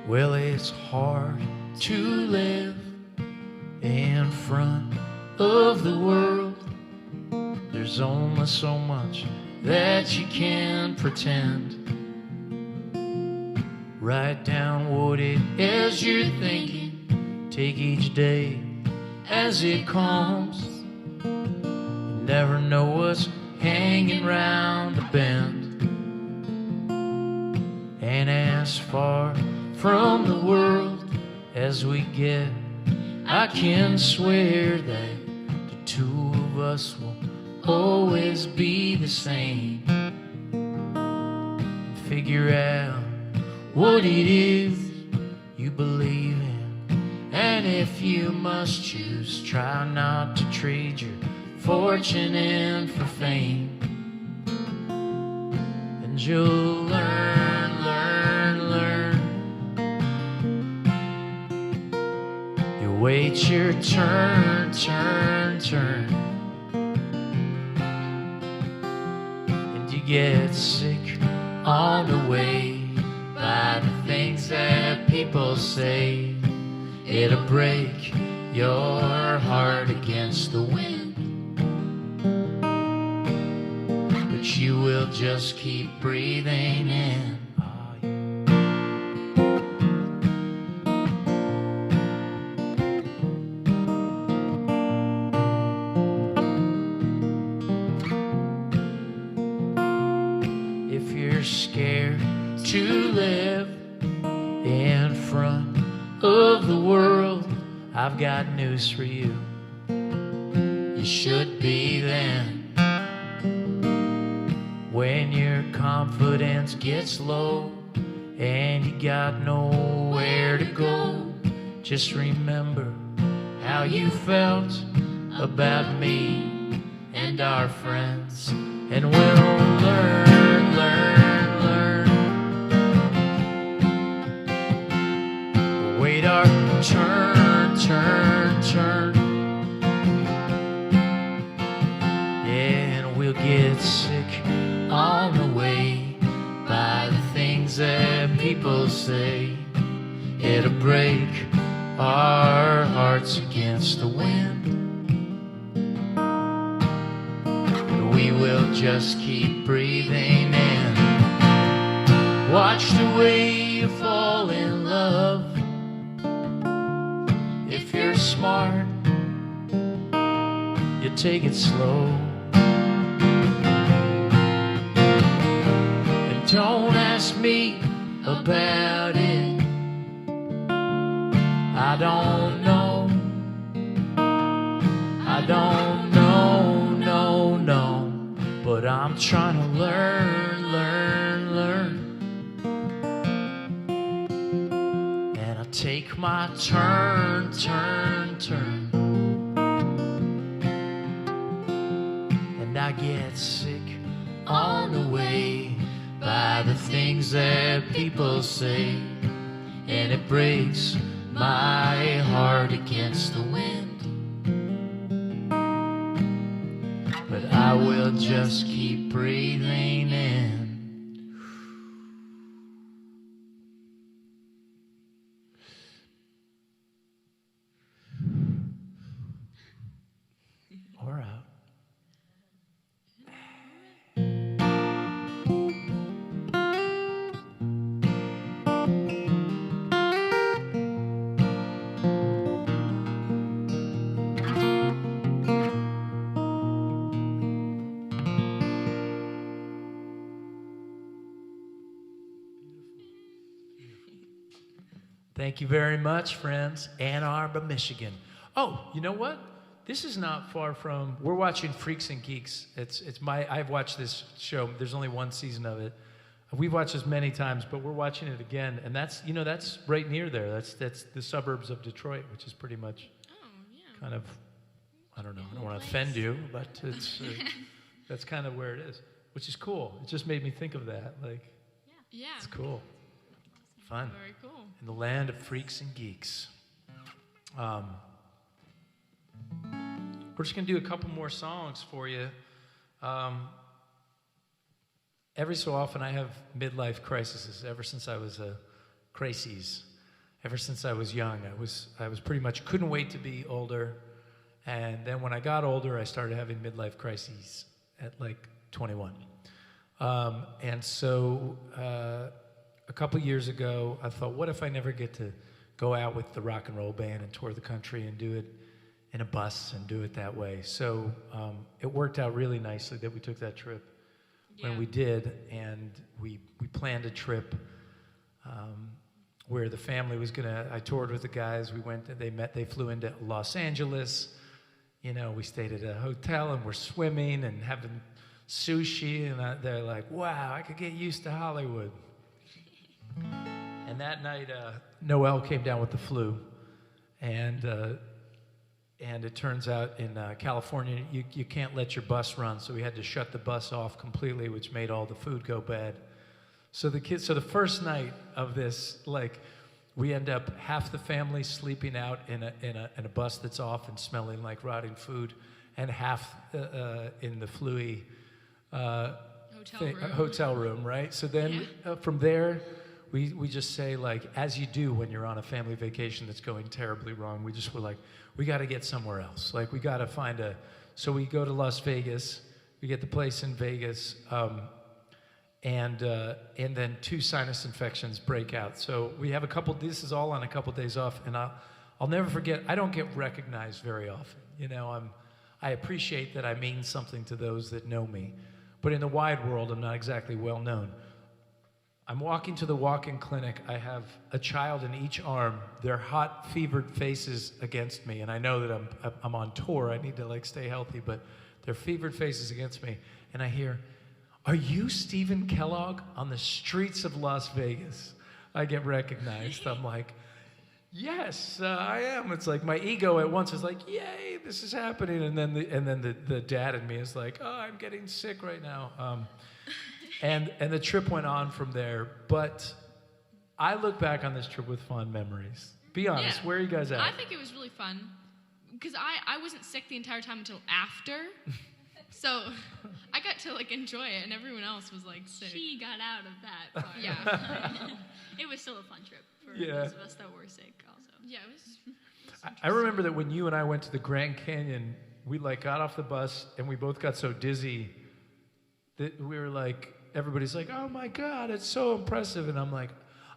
Well, it's hard to live in front of the world. There's only so much that you can pretend. Write down what it is you're thinking. Take each day as it comes. You never know what's hanging round the bend. And as far from the world as we get, I can swear that the two of us will always be the same. Figure out what it is you believe in. And if you must choose, try not to trade your fortune in for fame. And you'll learn, learn, learn. You wait your turn, turn, turn. And you get sick on the way by the things that people say. It'll break your heart against the wind, but you will just keep breathing in. If you're scared to live in front of the world, I've got news for you. You should be then. When your confidence gets low and you got nowhere to go, just remember how you felt about me and our friends, and we'll learn, learn, learn. Wait our turn, turn, turn. Yeah, and we'll get sick on the way by the things that people say. It'll break our hearts against the wind, but we will just keep breathing in. Watch the way you fall in love. If you're smart, you take it slow. And don't ask me about it. I don't know. I don't know, no, no. But I'm trying to learn, learn, learn. And I take my turn, turn, turn. And I get sick on the way by the things that people say. And it breaks my heart against the wind, but I will just keep breathing in. Or out. Thank you very much, friends. Ann Arbor, Michigan. Oh, you know what? This is not far from, we're watching Freaks and Geeks. I've watched this show. There's only one season of it. We've watched this many times, but we're watching it again. And that's right near there. That's the suburbs of Detroit, which is pretty much kind of, I don't know, I don't want to offend you, but it's that's kind of where it is, which is cool. It just made me think of that. Like, yeah. It's cool. Fun. Very cool. In the land of freaks and geeks. We're just going to do a couple more songs for you. Every so often I have midlife crises, ever since I was crises. ever since I was young. I was pretty much couldn't wait to be older. And then when I got older, I started having midlife crises at like 21. And so a couple years ago, I thought, what if I never get to go out with the rock and roll band and tour the country and do it in a bus and do it that way? So it worked out really nicely that we took that trip when we did, and we planned a trip where the family was I toured with the guys, they flew into Los Angeles, we stayed at a hotel and we're swimming and having sushi, and they're like, wow, I could get used to Hollywood. And that night, Noelle came down with the flu, and it turns out in California, you can't let your bus run, so we had to shut the bus off completely, which made all the food go bad. So the first night of this, like, we end up half the family sleeping out in a bus that's off and smelling like rotting food, and half in the fluey hotel room, right? So then from there, we just say, like, as you do when you're on a family vacation that's going terribly wrong, we just were like, we got to get somewhere else. Like, we got to find so we go to Las Vegas, we get the place in Vegas, and then 2 sinus infections break out. So we have this is all on a couple days off, and I'll never forget, I don't get recognized very often. I appreciate that I mean something to those that know me, but in the wide world, I'm not exactly well known. I'm walking to the walk-in clinic. I have a child in each arm. They're hot, fevered faces against me, and I know that I'm on tour. I need to, like, stay healthy, but they're fevered faces against me, and I hear, "Are you Stephen Kellogg?" on the streets of Las Vegas. I get recognized. I'm like, yes, I am. It's like my ego at once is like, yay, this is happening, and then the dad in me is like, oh, I'm getting sick right now. And the trip went on from there, but I look back on this trip with fond memories. Be honest, where are you guys at? I think it was really fun, because I wasn't sick the entire time until after, so I got to, like, enjoy it, and everyone else was, like, sick. She got out of that part. Yeah. It was still a fun trip for those of us that were sick also. Yeah, it was I remember that when you and I went to the Grand Canyon, we, like, got off the bus, and we both got so dizzy that we were like, everybody's like, oh my God, it's so impressive. And I'm like,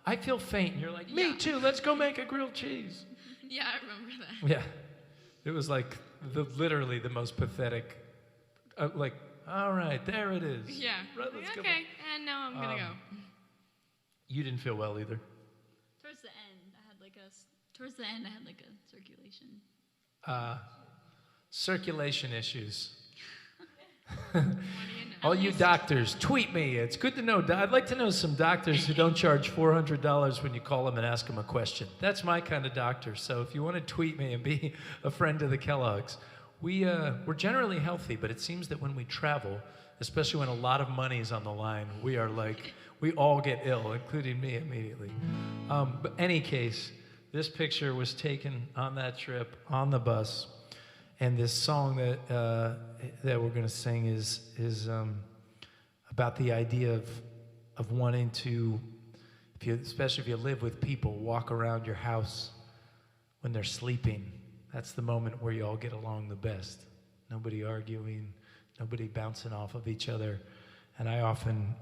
I feel faint. And you're like, me too, let's go make a grilled cheese. Yeah, I remember that. Yeah. It was like literally the most pathetic, like, all right, there it is. Yeah. Right, let's go. Okay, and now I'm going to go. You didn't feel well either. Towards the end, I had like a circulation. Circulation issues. All you doctors, tweet me. It's good to know. I'd like to know some doctors who don't charge $400 when you call them and ask them a question. That's my kind of doctor. So if you want to tweet me and be a friend of the Kellogg's, we're generally healthy, but it seems that when we travel, especially when a lot of money is on the line, we all get ill, including me immediately. But any case, this picture was taken on that trip on the bus. And this song that we're going to sing is about the idea of wanting to, especially if you live with people, walk around your house when they're sleeping. That's the moment where you all get along the best. Nobody arguing, nobody bouncing off of each other. And I often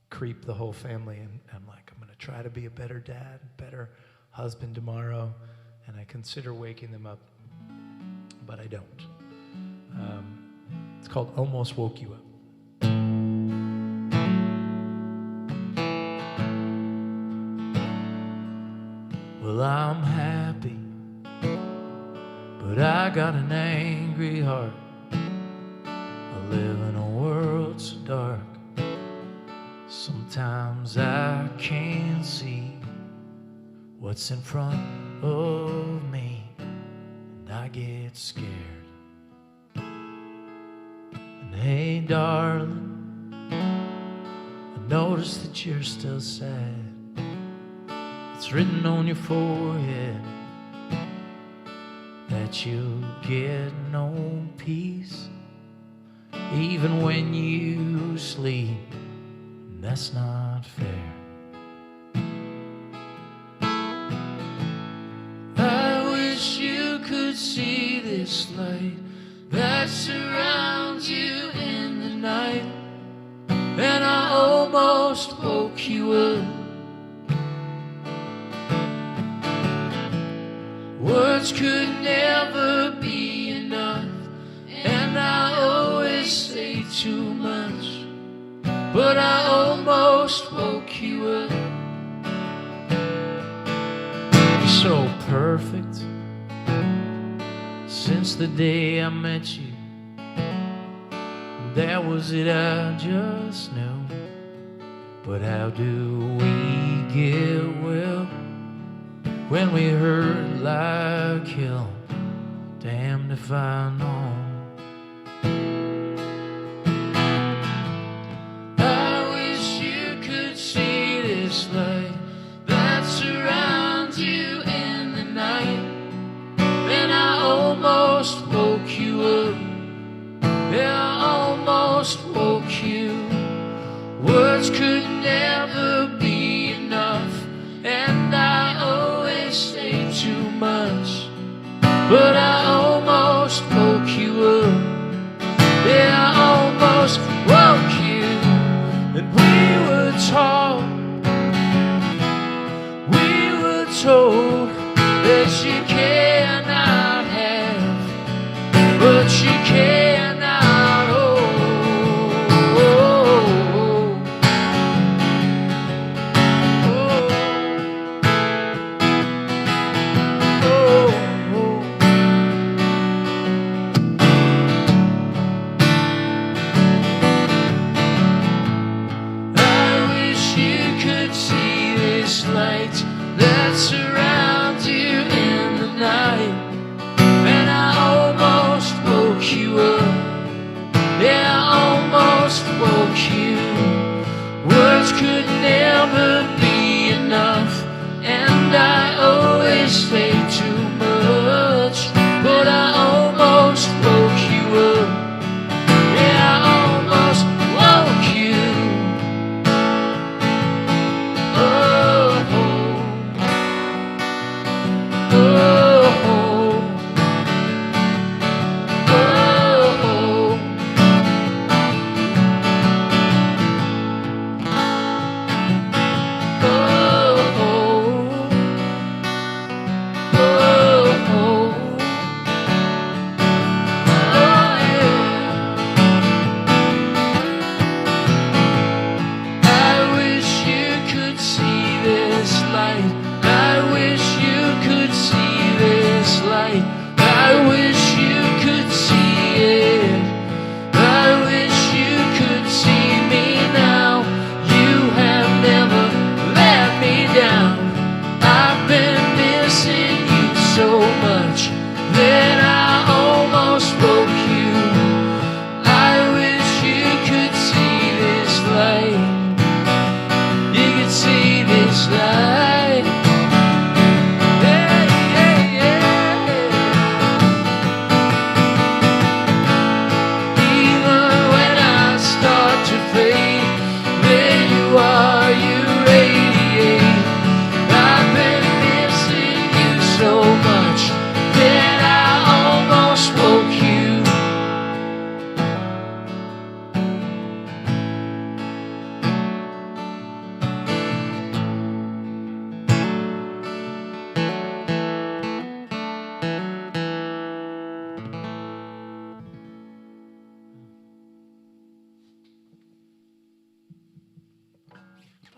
creep the whole family, and I'm like, I'm going to try to be a better dad, better husband tomorrow. And I consider waking them up, but I don't. It's called Almost Woke You Up. Well, I'm happy, but I got an angry heart. I live in a world so dark. Sometimes I can't see what's in front of me, and I get scared. And hey, darling, I notice that you're still sad. It's written on your forehead that you'll get no peace even when you sleep. And that's not fair. could see this light that surrounds you in the night, and I almost woke you up. Words could never be enough, and I always say too much, but I almost woke you up. You're so perfect since the day I met you. That was it, I just knew. But how do we get well when we hurt like hell? Damned if I know. I wish you could see this light that surrounds you in the night, and I almost woke you up. Yeah, I almost woke you. Words could never be enough, and I always say too much, but I almost woke you up. Yeah, I almost woke you. And we were taught, we were told that you cannot have, but you cannot hold. That surrounds you in the night, and I almost woke you up. Yeah, I almost woke you. Words could never be enough, and I always say too much, but I almost woke you up. Yeah, I almost woke you.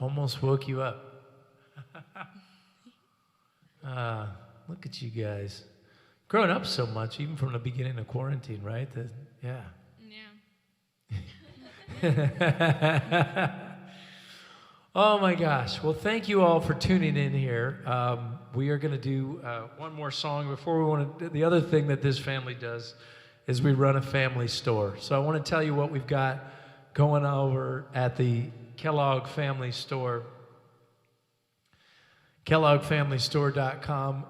Almost woke you up. Look at you guys. Growing up so much, even from the beginning of quarantine, right? Yeah. Oh my gosh. Well, thank you all for tuning in here. We are going to do one more song before we want to. The other thing that this family does is we run a family store. So I want to tell you what we've got going over at the Kellogg Family Store. KelloggFamilyStore.com.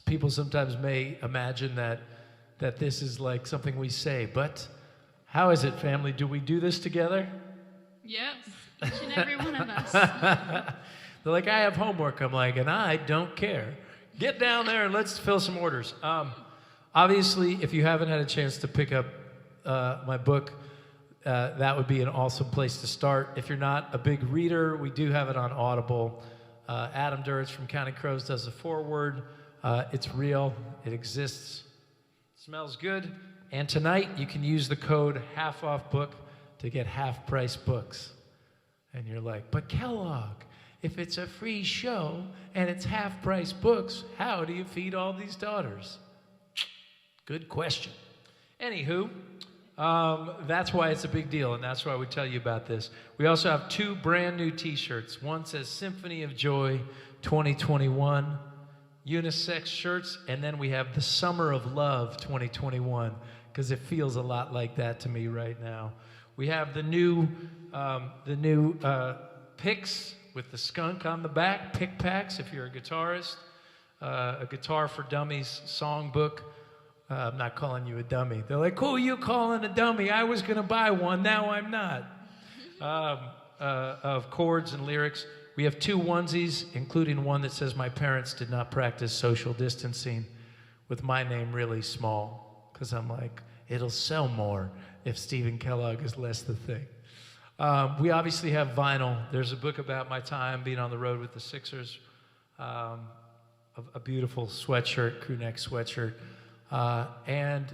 People sometimes may imagine that this is like something we say, but how is it, family? Do we do this together? Yes. Each and every one of us. They're like, I have homework. I'm like, and I don't care. Get down there and let's fill some orders. Obviously, if you haven't had a chance to pick up my book, that would be an awesome place to start. If you're not a big reader, we do have it on Audible. Adam Duritz from Counting Crows does the foreword. It's real. It exists. Smells good. And tonight, you can use the code HALF-OFF-BOOK to get half-price books. And you're like, but Kellogg, if it's a free show and it's half-price books, how do you feed all these daughters? Good question. Anywho, that's why it's a big deal, and that's why we tell you about this. We also have 2 brand new t-shirts. One says Symphony of Joy 2021, unisex shirts, and then we have the Summer of Love 2021, because it feels a lot like that to me right now. We have the new picks with the skunk on the back, pick packs if you're a guitarist, a Guitar for Dummies songbook. I'm not calling you a dummy. They're like, who are you calling a dummy? I was going to buy one, now I'm not. Of chords and lyrics. We have 2 onesies, including one that says my parents did not practice social distancing, with my name really small, because I'm like, it'll sell more if Stephen Kellogg is less the thing. We obviously have vinyl. There's a book about my time being on the road with the Sixers, a beautiful sweatshirt, crew neck sweatshirt. And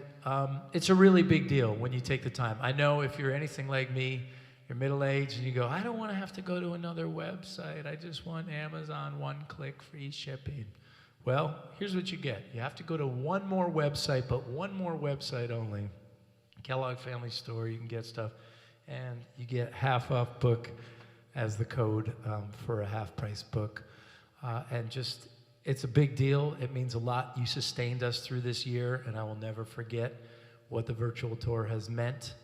it's a really big deal when you take the time. I know if you're anything like me, you're middle-aged and you go, I don't want to have to go to another website. I just want Amazon one-click free shipping. Well, here's what you get. You have to go to one more website, but one more website only. Kellogg Family Store, you can get stuff. And you get half-off book as the code for a half-price book. And just, it's a big deal. It means a lot. You sustained us through this year, and I will never forget what the virtual tour has meant.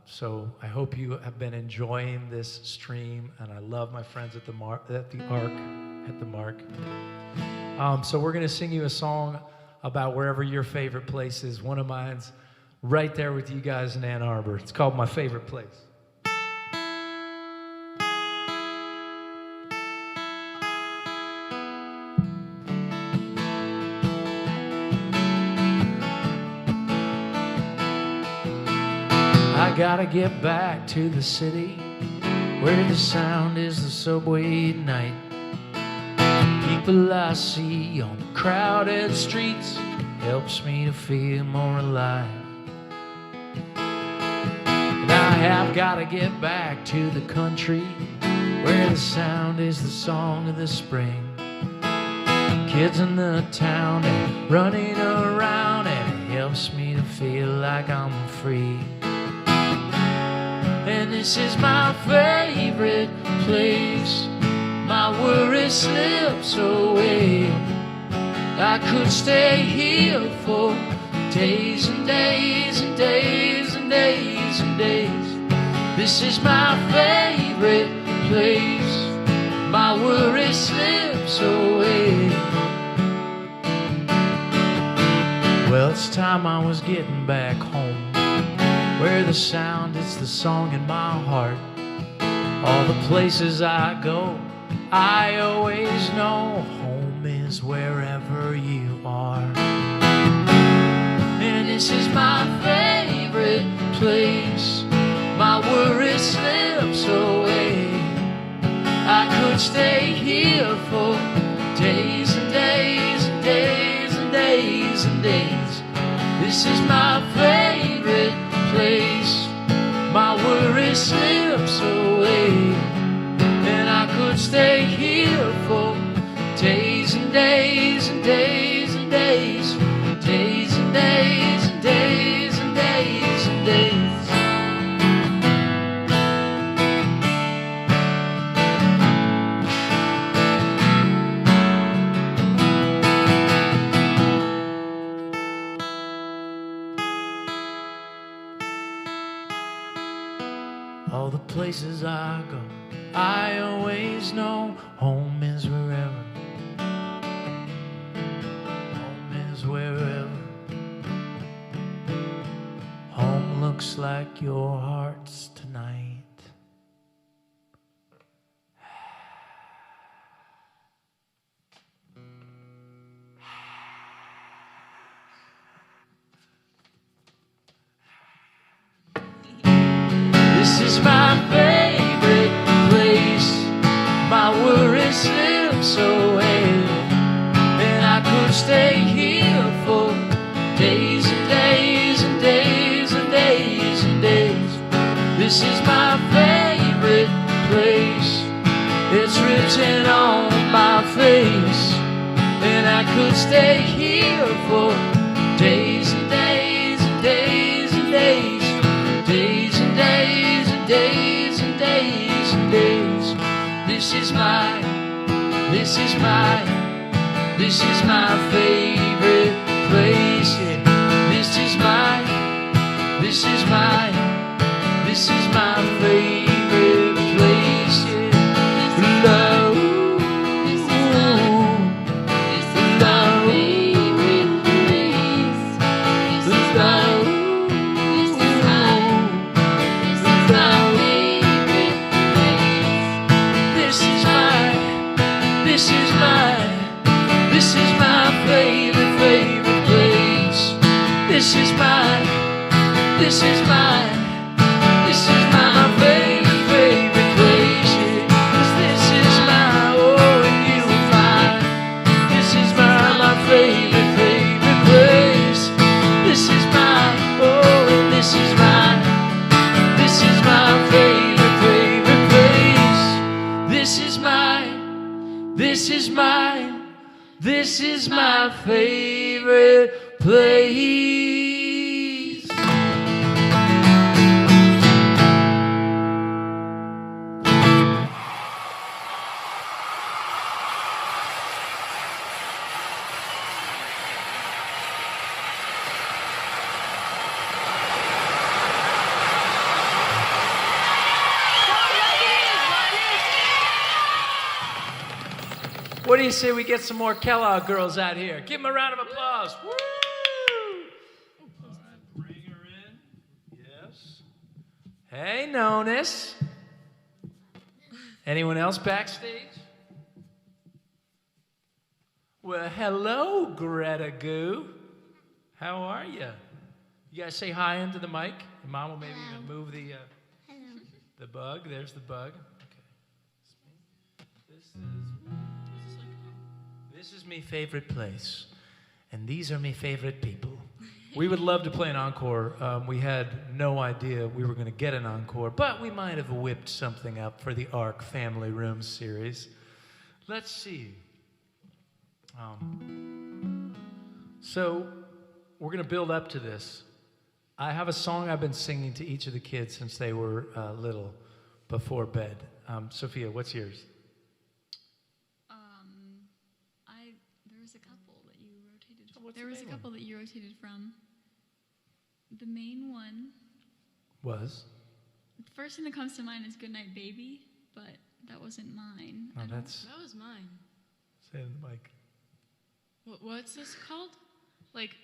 So I hope you have been enjoying this stream, and I love my friends at the Mark. So we're going to sing you a song about wherever your favorite place is. One of mine's right there with you guys in Ann Arbor. It's called My Favorite Place. I gotta get back to the city where the sound is the subway at night. People I see on the crowded streets helps me to feel more alive. And I have gotta get back to the country where the sound is the song of the spring. Kids in the town and running around, and it helps me to feel like I'm free. And this is my favorite place. My worries slips away. I could stay here for days and days and days and days and days. This is my favorite place. My worries slips away. Well, it's time I was getting back home, where the sound is the song in my heart. All the places I go, I always know home is wherever you are. And this is my favorite place. My worry slips away. I could stay here for days and days and days and days and days. This is my favorite place. My worry slips away. And I could stay here for days and days and days and days, days and days and days and days and days. All the places I go, I always know home is wherever. Home is wherever. Home looks like your hearts tonight. slips away, and I could stay here for days and days and days and days and days. This is my favorite place. It's written on my face, and I could stay here for days and days and days and days, days and days and days and days and days. This is my favorite place. Yeah. This is my favorite place. Yeah. Love. This is my favorite place. Yeah. 'Cause this is my, oh, and you will find. This is my favorite place. This is my, oh, and this is my favorite place. This is my favorite place. What do you say we get some more Kellogg girls out here? Give them a round of applause. Woo! All right, bring her in. Yes. Hey, Nonis. Anyone else backstage? Well, hello, Greta Goo. How are you? You guys say hi into the mic. Your mom will maybe even move the bug. There's the bug. Okay. This is my favorite place, and these are my favorite people. We would love to play an encore. We had no idea we were going to get an encore, but we might have whipped something up for the ARC Family Room series. Let's see. So we're going to build up to this. I have a song I've been singing to each of the kids since they were little, before bed. Sophia, what's yours? There was a couple that you rotated from. The main one was? The first thing that comes to mind is Goodnight Baby, but that wasn't mine. Oh, that was mine. Say it in the mic. What's this called? Like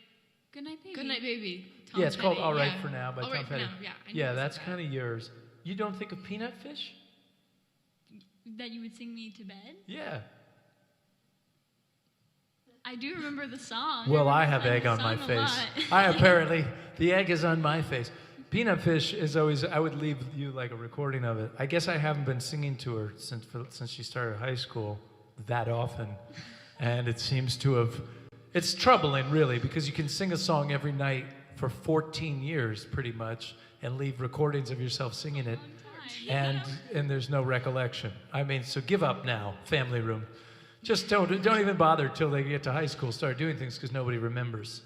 Goodnight Baby. Goodnight Baby. Tom Petty. Called All Right For Now by Tom Petty. Yeah, that's kind of yours. You don't think of Peanut Fish? That you would sing me to bed? Yeah. I do remember the song. Well, I have egg on my face. The egg is on my face. Peanut Fish is always, I would leave you like a recording of it. I guess I haven't been singing to her since she started high school that often. And it seems to have, it's troubling really, because you can sing a song every night for 14 years pretty much and leave recordings of yourself singing it. And there's no recollection. I mean, so give up now, Family Room. Just don't even bother till they get to high school, start doing things, because nobody remembers.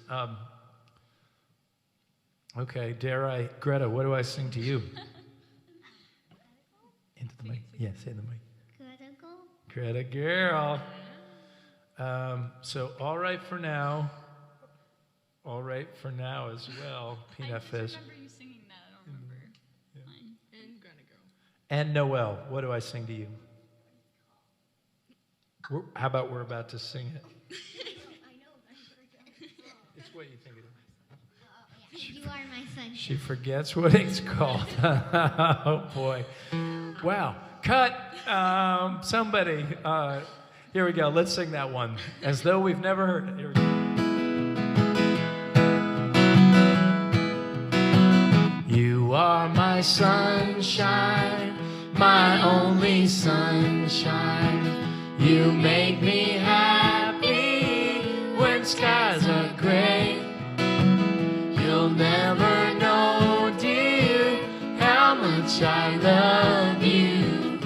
Okay, Greta, what do I sing to you? Into the mic. Yeah, say in the mic. Greta girl. So All Right For Now. All Right For Now as well. Peanut Fish. I remember you singing that. I don't remember mine. And Greta Girl. And Noelle, what do I sing to you? How about we're about to sing it? It's what you think it is. You Are My Sunshine. She forgets what it's called. Oh, boy. Wow. Cut. Somebody. Here we go. Let's sing that one. As though we've never heard it. Here we go. You are my sunshine, my only sunshine. You make me happy when skies are gray. You'll never know, dear, how much I love you.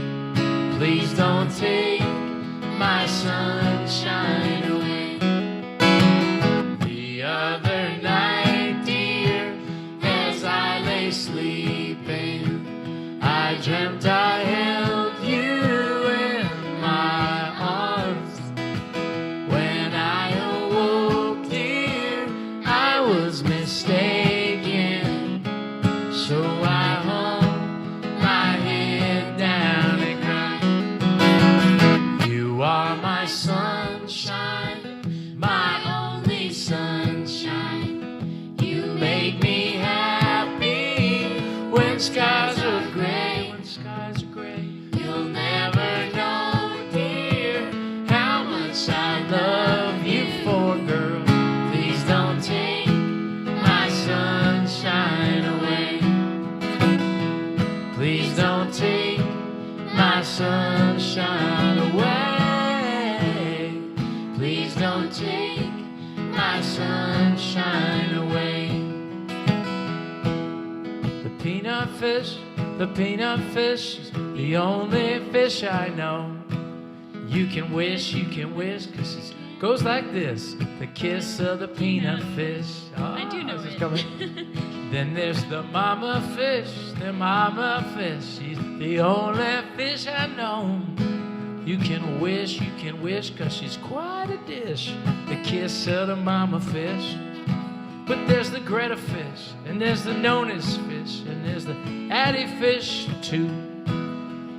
Please don't take my sunshine away. The other night, dear, as I lay sleeping, I dreamt I held you in my arms. When I awoke, dear, I was mistaken. So I hung my head down and cried. You are my sunshine, my only sunshine. You make me happy when skies are gray. When skies are gray, you'll never know, dear, how much I love you for, girl. Please don't take my sunshine away. Please don't take my sunshine away. Please don't take my sunshine away. The peanut fish is the only fish I know. You can wish, 'cause it goes like this. The kiss of the peanut fish. I do know it. Then there's the mama fish, she's the only fish I know. You can wish, 'cause she's quite a dish. The kiss of the mama fish. But there's the Greta fish, and there's the Nonus fish, and there's the Addie fish too.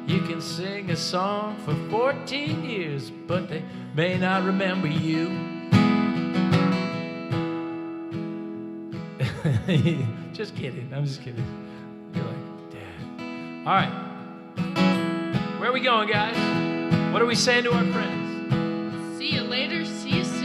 You can sing a song for 14 years, but they may not remember you. Just kidding, I'm just kidding. You're like, Dad. All right, where are we going, guys? What are we saying to our friends? See you later, see you soon.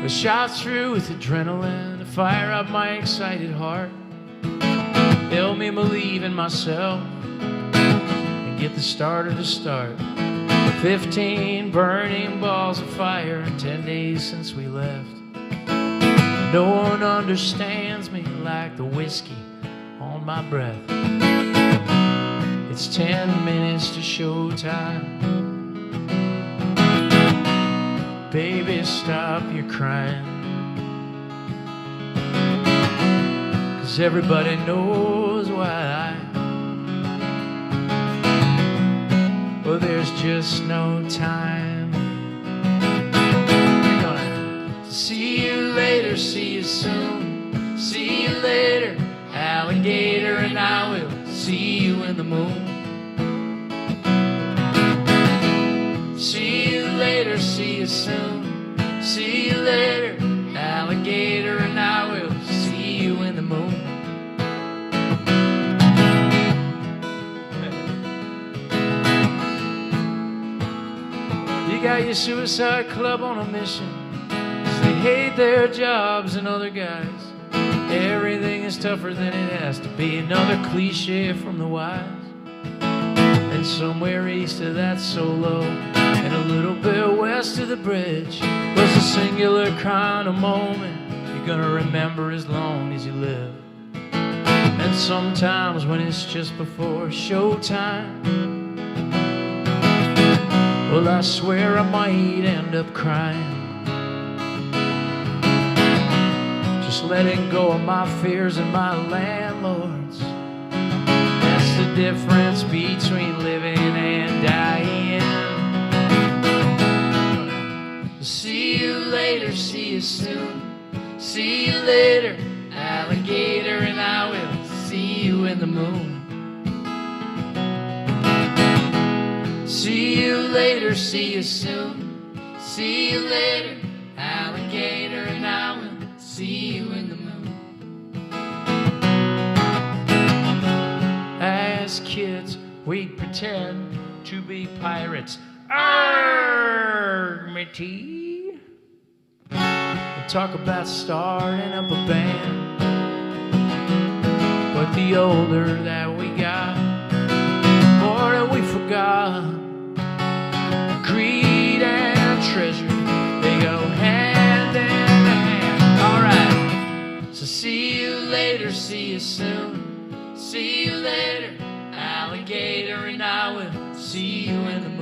A shot through with adrenaline to fire up my excited heart. Help me believe in myself and get the starter to start. 15 burning balls of fire in 10 days since we left. No one understands me like the whiskey on my breath. It's 10 minutes to showtime. Baby, stop your crying, 'cause everybody knows why. Well, there's just no time. We're gonna see you later, see you soon. See you later, alligator, and I will see you in the moon. See you later, see you soon. See you later, alligator, and I will see you in the moon. You got your suicide club on a mission, 'cause they hate their jobs and other guys. Everything is tougher than it has to be. Another cliche from the wise. And somewhere east of that solo, and a little bit west of the bridge, was a singular kind of moment you're gonna remember as long as you live. And sometimes when it's just before showtime, well, I swear I might end up crying. Just letting go of my fears and my landlords. That's the difference between living and dying. See you later, see you soon. See you later, alligator, and I will see you in the moon. See you later, see you soon. See you later, alligator, and I will see you in the moon. As kids, we'd pretend to be pirates. Arr, matey. We talk about starting up a band. But the older that we got, the more that we forgot. Greed and treasure, they go hand in hand. Alright, so see you later, see you soon. See you later, alligator, and I will see you in the moon.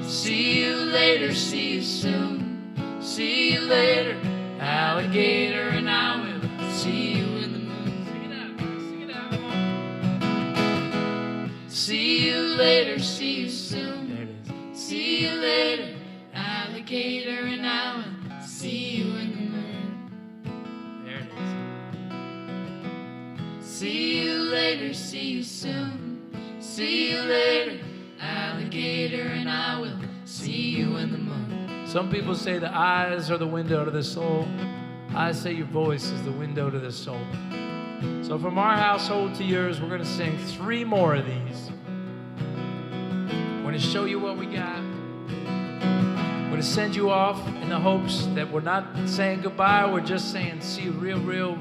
See you later, see you soon. See you later, alligator, and I will see you in the moon. Sing it out, sing it out, come on. See you later, see you soon. There it is. See you later, alligator, and I will see you in the moon. There it is. See you later, see you soon. See you later, alligator, and I will see you in the moon. Some people say the eyes are the window to the soul. I say your voice is the window to the soul. So from our household to yours, we're going to sing 3 more of these. We're going to show you what we got. We're going to send you off in the hopes that we're not saying goodbye. We're just saying see you real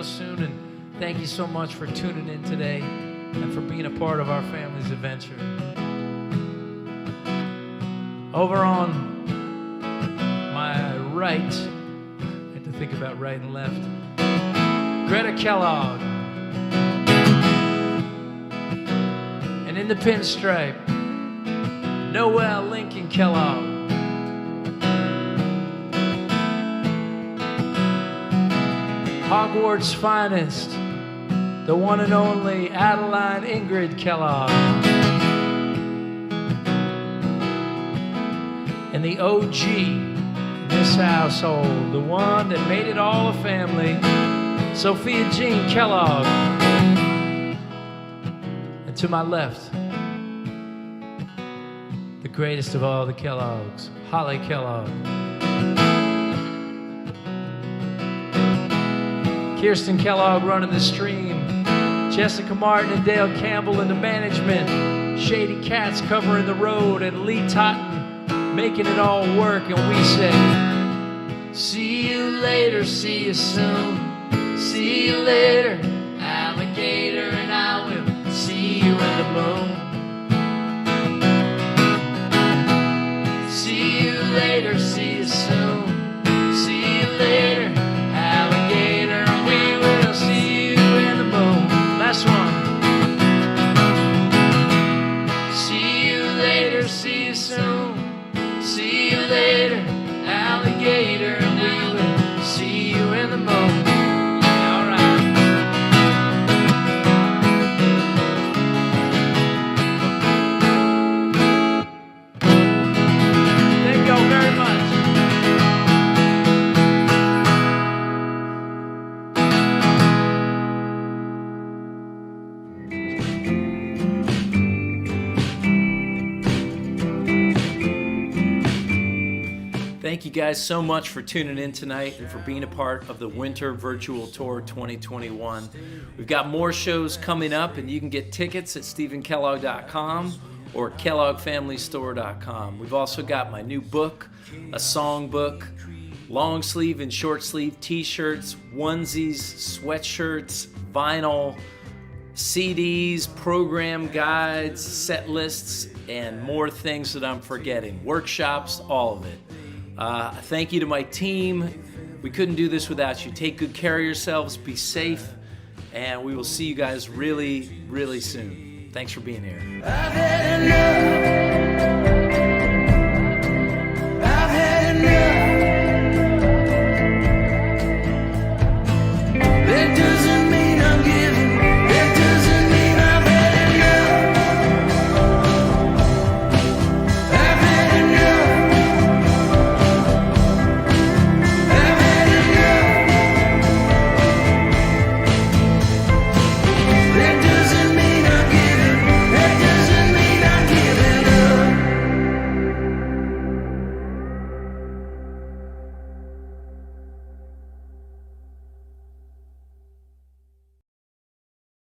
soon. And thank you so much for tuning in today and for being a part of our family's adventure. Over on my right, I had to think about right and left, Greta Kellogg. And in the pinstripe, Noel Lincoln Kellogg. Hogwarts' finest, the one and only Adeline Ingrid Kellogg. And the OG in this household, the one that made it all a family, Sophia Jean Kellogg. And to my left, the greatest of all the Kellogg's, Holly Kellogg. Kirsten Kellogg running the stream, Jessica Martin and Dale Campbell in the management, Shady Cats covering the road, and Lee Totten making it all work. And we say, see you later, see you soon. See you later, alligator, and I will see you in the moon. See you later, see you soon. See you later, alligator, and we will see you in the moon. Last one. See you later, see you soon. See you later, alligator, and we will see you in the moon. All right. Thank you all very much. Thank you guys so much for tuning in tonight and for being a part of the Winter Virtual Tour 2021. We've got more shows coming up, and you can get tickets at StephenKellogg.com or KelloggFamilyStore.com. We've also got my new book, a song book, long sleeve and short sleeve t-shirts, onesies, sweatshirts, vinyl, CDs, program guides, set lists, and more things that I'm forgetting. Workshops, all of it. Thank you to my team. We couldn't do this without you. Take good care of yourselves, be safe, and we will see you guys really soon. Thanks for being here. I've had enough.